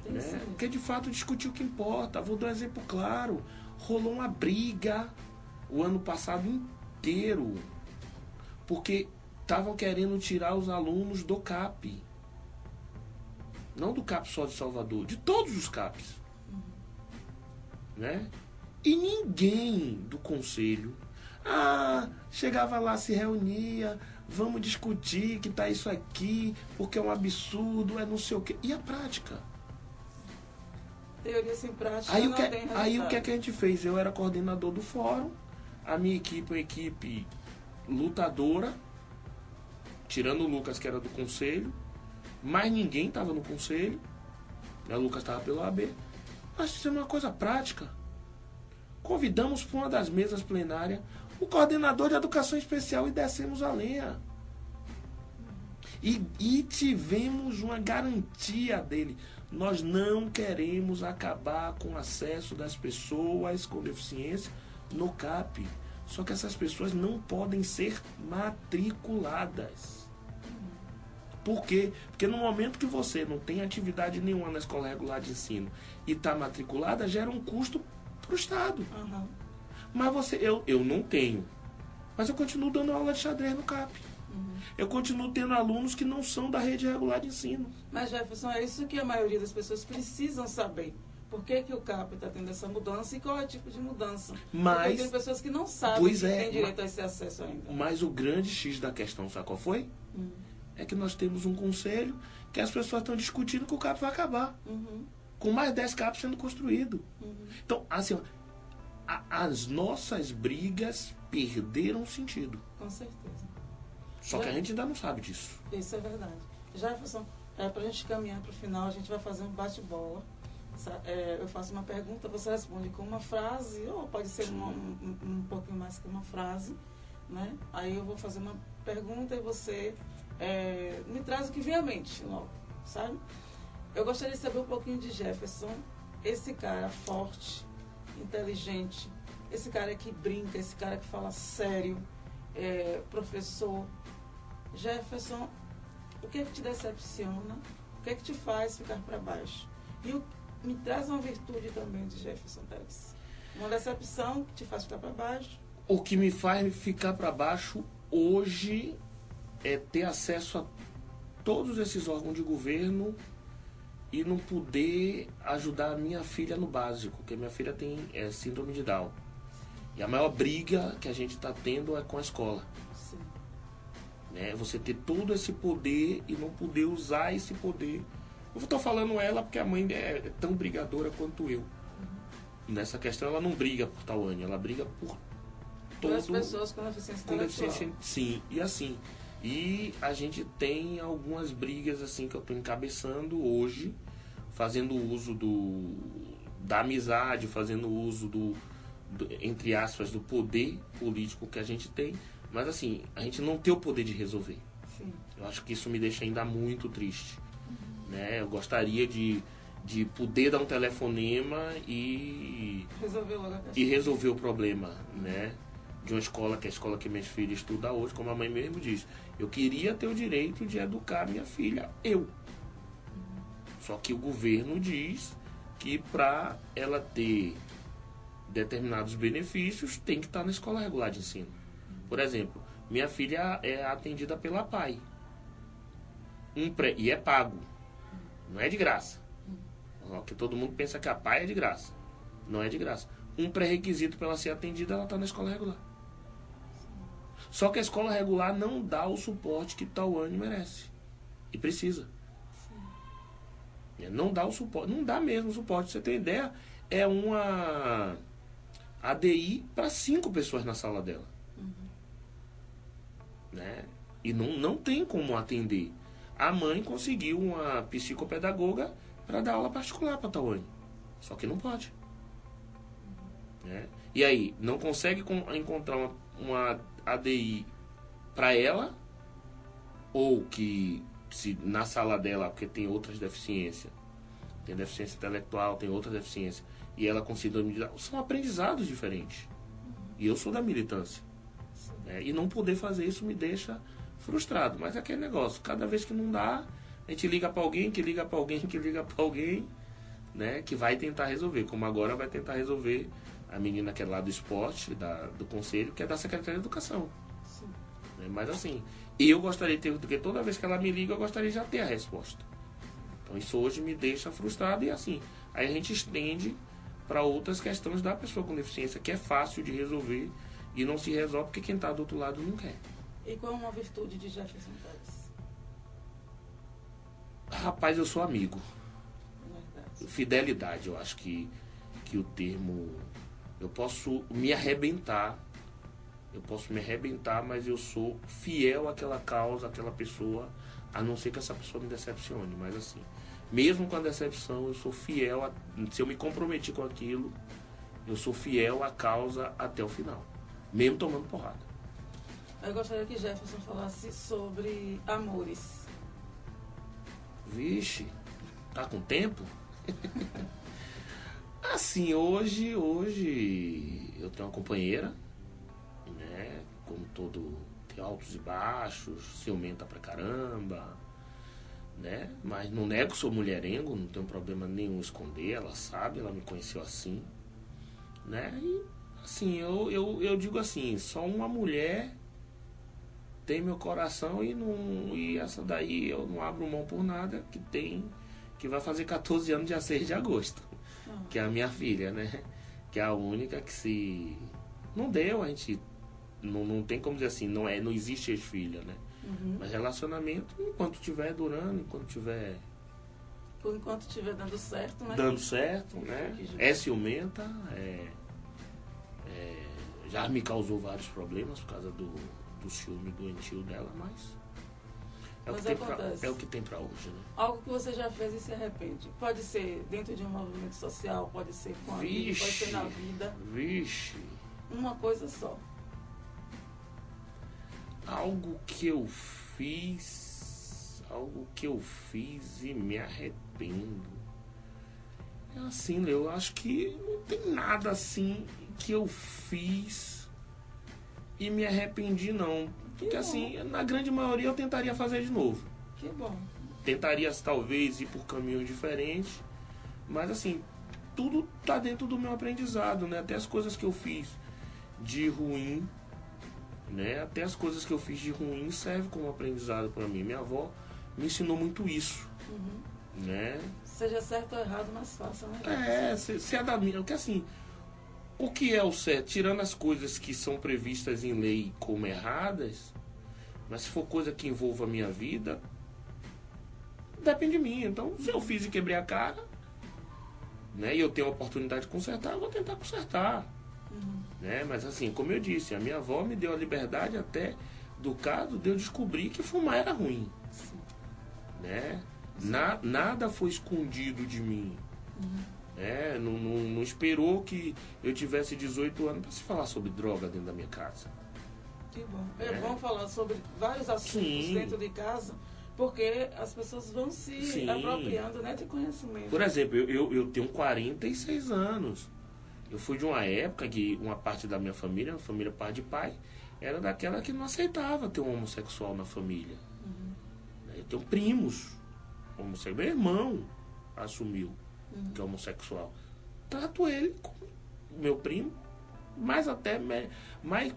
Tem Né? isso mesmo. Porque de fato discutir o que importa. Vou dar um exemplo claro. Rolou uma briga o ano passado inteiro porque estavam querendo tirar os alunos do CAP. Não do CAP só de Salvador, de todos os CAPs. Né? E ninguém do conselho chegava lá, se reunia, vamos discutir que tá isso aqui, porque é um absurdo, é não sei o quê. E a prática? Teoria sem prática Aí, não tem resultado. aí o que é que a gente fez? Eu era coordenador do fórum, a minha equipe é uma equipe lutadora, tirando o Lucas, que era do conselho, mas ninguém estava no conselho, né? O Lucas estava pelo AB. Nós fizemos uma coisa prática. Convidamos para uma das mesas plenárias o coordenador de educação especial e descemos a lenha. E tivemos uma garantia dele. Nós não queremos acabar com o acesso das pessoas com deficiência no CAP. Só que essas pessoas não podem ser matriculadas. Por quê? Porque no momento que você não tem atividade nenhuma na escola regular de ensino e está matriculada, gera um custo para o Estado. Uhum. Mas eu não tenho. Mas eu continuo dando aula de xadrez no CAP. Eu continuo tendo alunos que não são da rede regular de ensino. Mas, Jefferson, é isso que a maioria das pessoas precisam saber. Por que o CAP está tendo essa mudança e qual é o tipo de mudança? Mas, porque tem pessoas que não sabem pois que é, têm direito a esse acesso ainda. Mas o grande X da questão, sabe qual foi? É que nós temos um conselho que as pessoas estão discutindo que o CAP vai acabar. Com mais 10 CAPs sendo construído. Então, assim, as nossas brigas perderam sentido. Com certeza. Só que a gente ainda não sabe disso. Isso é verdade. Jefferson, para a gente caminhar para o final, a gente vai fazer um bate-bola. Eu faço uma pergunta, você responde com uma frase, ou pode ser um pouquinho mais que uma frase. Né? Aí eu vou fazer uma pergunta e você me traz o que vem à mente logo, sabe? Eu gostaria de saber um pouquinho de Jefferson, esse cara forte, inteligente, esse cara que brinca, esse cara que fala sério, professor. Jefferson, o que é que te decepciona? O que é que te faz ficar para baixo? E me traz uma virtude também de Jefferson Teles. Uma decepção que te faz ficar para baixo. O que me faz ficar para baixo hoje é ter acesso a todos esses órgãos de governo e não poder ajudar a minha filha no básico, porque minha filha tem síndrome de Down. E a maior briga que a gente está tendo é com a escola. Sim. Né? Você ter todo esse poder e não poder usar esse poder. Eu estou falando ela porque a mãe é tão brigadora quanto eu. Nessa questão ela não briga por Tawane, ela briga por as pessoas com deficiência, sim, e assim. E a gente tem algumas brigas assim que eu estou encabeçando hoje, fazendo uso da amizade, fazendo uso entre aspas, do poder político que a gente tem, mas assim, a gente não tem o poder de resolver. Sim. Eu acho que isso me deixa ainda muito triste. Né? Eu gostaria de poder dar um telefonema e resolver o problema, né? De uma escola, que é a escola que minhas filhas estudam hoje, como a mãe mesmo diz. Eu queria ter o direito de educar minha filha, Só que o governo diz que para ela ter determinados benefícios, tem que estar na escola regular de ensino. Por exemplo, minha filha é atendida pela PAI. E é pago. Não é de graça. Porque todo mundo pensa que a PAI é de graça. Não é de graça. Um pré-requisito para ela ser atendida, ela está na escola regular. Só que a escola regular não dá o suporte que Tauane merece. E precisa. Não dá o suporte. Não dá mesmo o suporte. Você tem ideia? É uma ADI para 5 pessoas na sala dela. Né? E não tem como atender. A mãe conseguiu uma psicopedagoga para dar aula particular para Tauane. Só que não pode. Né? E aí, não consegue encontrar uma ADI para ela, ou que se na sala dela, porque tem outras deficiências, tem deficiência intelectual, tem outras deficiências, e ela consiga são aprendizados diferentes. E eu sou da militância. Né? E não poder fazer isso me deixa frustrado. Mas é aquele negócio, cada vez que não dá, a gente liga para alguém, que liga para alguém, que liga para alguém, né, que vai tentar resolver. Como agora vai tentar resolver a menina que é lá do esporte, do conselho, que é da Secretaria de Educação. Né? Mas assim, eu gostaria de ter, porque toda vez que ela me liga, eu gostaria de já ter a resposta. Então isso hoje me deixa frustrado e assim, aí a gente estende para outras questões da pessoa com deficiência, que é fácil de resolver e não se resolve porque quem está do outro lado não quer. E qual é uma virtude de Jefferson Telles? Rapaz, eu sou amigo. Verdade. Fidelidade, eu acho que o termo... Eu posso me arrebentar, mas eu sou fiel àquela causa, àquela pessoa, a não ser que essa pessoa me decepcione. Mas assim, mesmo com a decepção, eu sou fiel, se eu me comprometi com aquilo, eu sou fiel à causa até o final, mesmo tomando porrada. Eu gostaria que Jefferson falasse sobre amores. Vixe, tá com tempo? Assim, hoje eu tenho uma companheira, né? Como todo, tem altos e baixos, ciumenta pra caramba, né? Mas não nego que sou mulherengo, não tenho problema nenhum em esconder, ela sabe, ela me conheceu assim, né? E assim, eu digo assim, só uma mulher tem meu coração e essa daí eu não abro mão por nada, que vai fazer 14 anos dia 6 de agosto. Que é a minha filha, né? Que é a única que se... Não deu, a gente... Não tem como dizer assim, não existe ex-filha, né? Mas relacionamento, enquanto estiver durando, enquanto estiver... Por enquanto estiver dando certo, né? Dando certo, né? É ciumenta, já me causou vários problemas por causa do ciúme doentio dela, mas... É o que tem pra hoje, né? Algo que você já fez e se arrepende. Pode ser dentro de um movimento social, pode ser com a vida, pode ser na vida. Vixe. Uma coisa só. Algo que eu fiz e me arrependo. É assim, eu acho que não tem nada assim que eu fiz e me arrependi, não. Porque assim, na grande maioria eu tentaria fazer de novo. Que bom. Tentaria talvez ir por caminhos diferentes, mas assim, tudo tá dentro do meu aprendizado, né? Até as coisas que eu fiz de ruim, né? Até as coisas que eu fiz de ruim servem como aprendizado para mim. Minha avó me ensinou muito isso, né? Seja certo ou errado, mas faça, né? Se adapta, porque assim, o que é o certo? Tirando as coisas que são previstas em lei como erradas, mas se for coisa que envolva a minha vida, depende de mim. Então, se eu fiz e quebrei a cara, né, e eu tenho a oportunidade de consertar, eu vou tentar consertar. Né? Mas assim, como eu disse, a minha avó me deu a liberdade até do caso de eu descobrir que fumar era ruim. Né? Nada foi escondido de mim. Não esperou que eu tivesse 18 anos para se falar sobre droga dentro da minha casa. Que bom. É bom falar sobre vários assuntos dentro de casa, porque as pessoas vão se apropriando, né, de conhecimento. Por exemplo, eu tenho 46 anos. Eu fui de uma época que uma parte da minha família pai de pai, era daquela que não aceitava ter um homossexual na família. Eu tenho primos homossexuais. Meu irmão assumiu que é homossexual. Trato ele como meu primo,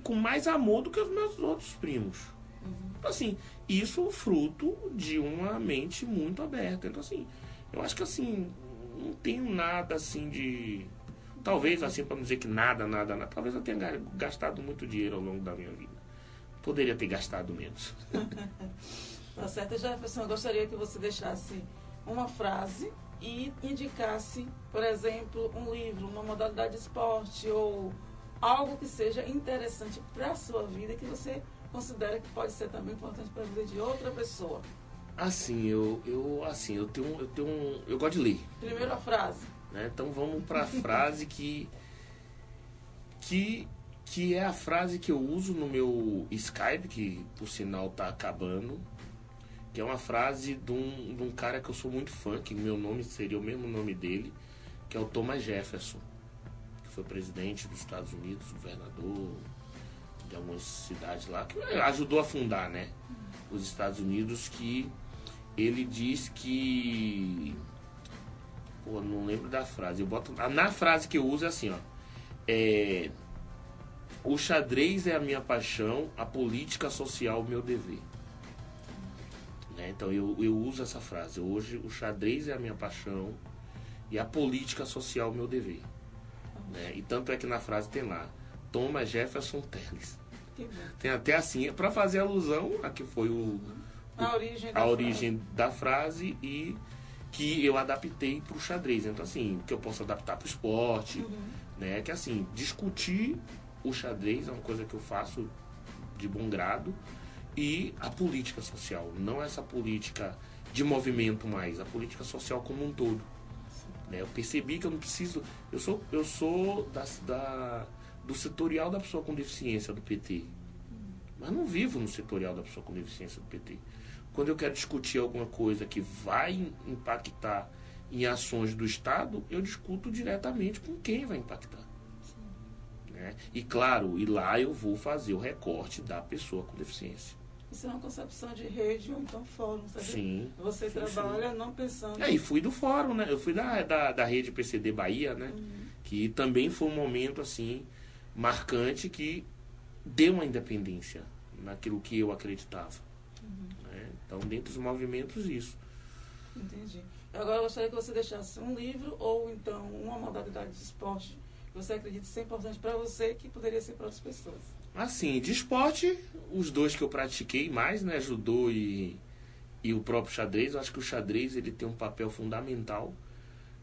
com mais amor do que os meus outros primos. Então, assim, isso fruto de uma mente muito aberta. Então, assim, eu acho que, assim, não tenho nada, assim, de... Talvez, assim, para não dizer que nada, talvez eu tenha gastado muito dinheiro ao longo da minha vida. Poderia ter gastado menos. Tá certo, Jefferson, eu gostaria que você deixasse uma frase e indicasse, por exemplo, um livro, uma modalidade de esporte ou algo que seja interessante para a sua vida que você considera que pode ser também importante para a vida de outra pessoa. Assim, eu gosto de ler. Primeiro a frase. Né? Então vamos para a frase que é a frase que eu uso no meu Skype, que por sinal tá acabando, que é uma frase de um cara que eu sou muito fã, que meu nome seria o mesmo nome dele, que é o Thomas Jefferson, que foi presidente dos Estados Unidos, governador de algumas cidades lá, que ajudou a fundar, né, os Estados Unidos, que ele diz que... Pô, não lembro da frase. Na frase que eu uso é assim, ó. O xadrez é a minha paixão, a política social meu dever. Né? Então eu uso essa frase. Hoje o xadrez é a minha paixão e a política social meu dever. Né? E tanto é que na frase tem lá, Thomas Jefferson Telles. Tem até assim, para fazer alusão a que foi a origem da frase e que eu adaptei para o xadrez. Então, assim, que eu posso adaptar para o esporte, né? Que, assim, discutir o xadrez é uma coisa que eu faço de bom grado e a política social, não essa política de movimento mais, a política social como um todo. Né? Eu percebi que eu não preciso... Eu sou do setorial da pessoa com deficiência do PT, mas não vivo no setorial da pessoa com deficiência do PT. Quando eu quero discutir alguma coisa que vai impactar em ações do Estado, eu discuto diretamente com quem vai impactar. Né? E claro, lá eu vou fazer o recorte da pessoa com deficiência. Isso é uma concepção de rede ou então fórum, sabe? Sim. Você trabalha não pensando... E fui do fórum, né? Eu fui da rede PCD Bahia, né? Que também foi um momento, assim, marcante que deu uma independência naquilo que eu acreditava. Né? Então, dentro dos movimentos, isso. Entendi. Agora, eu gostaria que você deixasse um livro ou, então, uma modalidade de esporte que você acredita ser importante para você que poderia ser para outras pessoas. Assim, de esporte, os dois que eu pratiquei mais, né? Judô e o próprio xadrez. Eu acho que o xadrez ele tem um papel fundamental,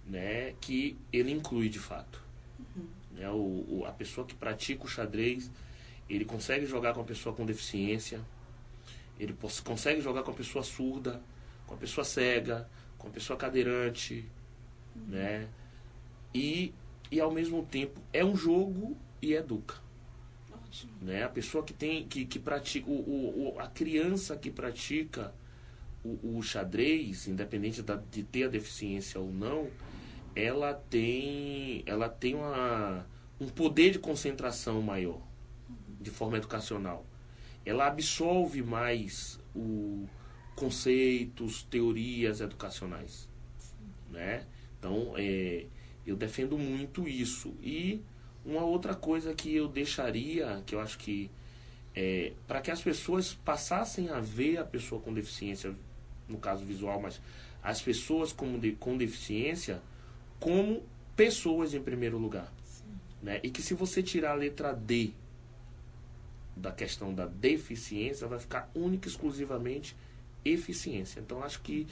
né? Que ele inclui, de fato. Né? A pessoa que pratica o xadrez, ele consegue jogar com a pessoa com deficiência, ele consegue jogar com a pessoa surda, com a pessoa cega, com a pessoa cadeirante, né? E ao mesmo tempo é um jogo e educa. Ótimo. Né? A pessoa que pratica, a criança que pratica o xadrez, independente de ter a deficiência ou não, ela tem um poder de concentração maior, de forma educacional. Ela absorve mais conceitos, teorias educacionais. Né? Então, eu defendo muito isso. E uma outra coisa que eu deixaria, que eu acho que para que as pessoas passassem a ver a pessoa com deficiência, no caso visual, mas as pessoas com deficiência como pessoas em primeiro lugar. Né? E que se você tirar a letra D da questão da deficiência, vai ficar única e exclusivamente eficiência. Então, acho que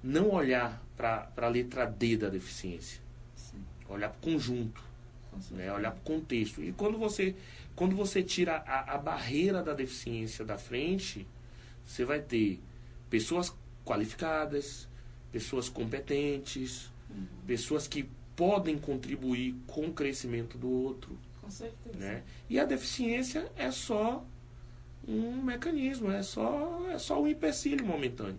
não olhar para a letra D da deficiência. Sim. Olhar para o conjunto, né? Olhar para o contexto. E quando você tira a barreira da deficiência da frente, você vai ter pessoas qualificadas, pessoas competentes, pessoas que podem contribuir com o crescimento do outro. Com certeza. Né? E a deficiência é só um mecanismo, é só um empecilho momentâneo.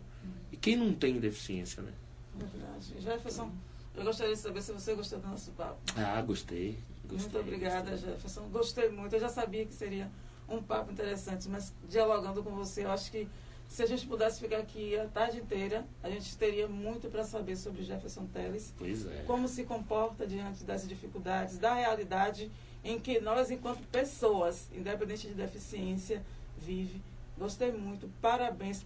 E quem não tem deficiência, né? Verdade. Jefferson, eu gostaria de saber se você gostou do nosso papo. Gostei. Muito obrigada, Jefferson. Gostei muito. Eu já sabia que seria um papo interessante, mas dialogando com você, eu acho que se a gente pudesse ficar aqui a tarde inteira, a gente teria muito para saber sobre Jefferson Telles. Pois é. Como se comporta diante das dificuldades, da realidade em que nós, enquanto pessoas, independente de deficiência, vive Gostei muito. Parabéns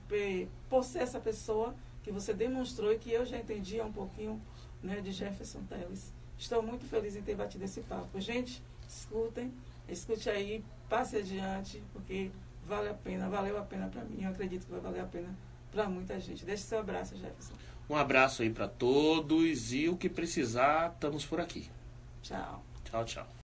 por ser essa pessoa que você demonstrou e que eu já entendia um pouquinho, né, de Jefferson Teles. Estou muito feliz em ter batido esse papo. Gente, escute aí, passe adiante, porque vale a pena, valeu a pena para mim. Eu acredito que vai valer a pena para muita gente. Deixe seu abraço, Jefferson. Um abraço aí para todos e o que precisar, estamos por aqui. Tchau. Tchau, tchau.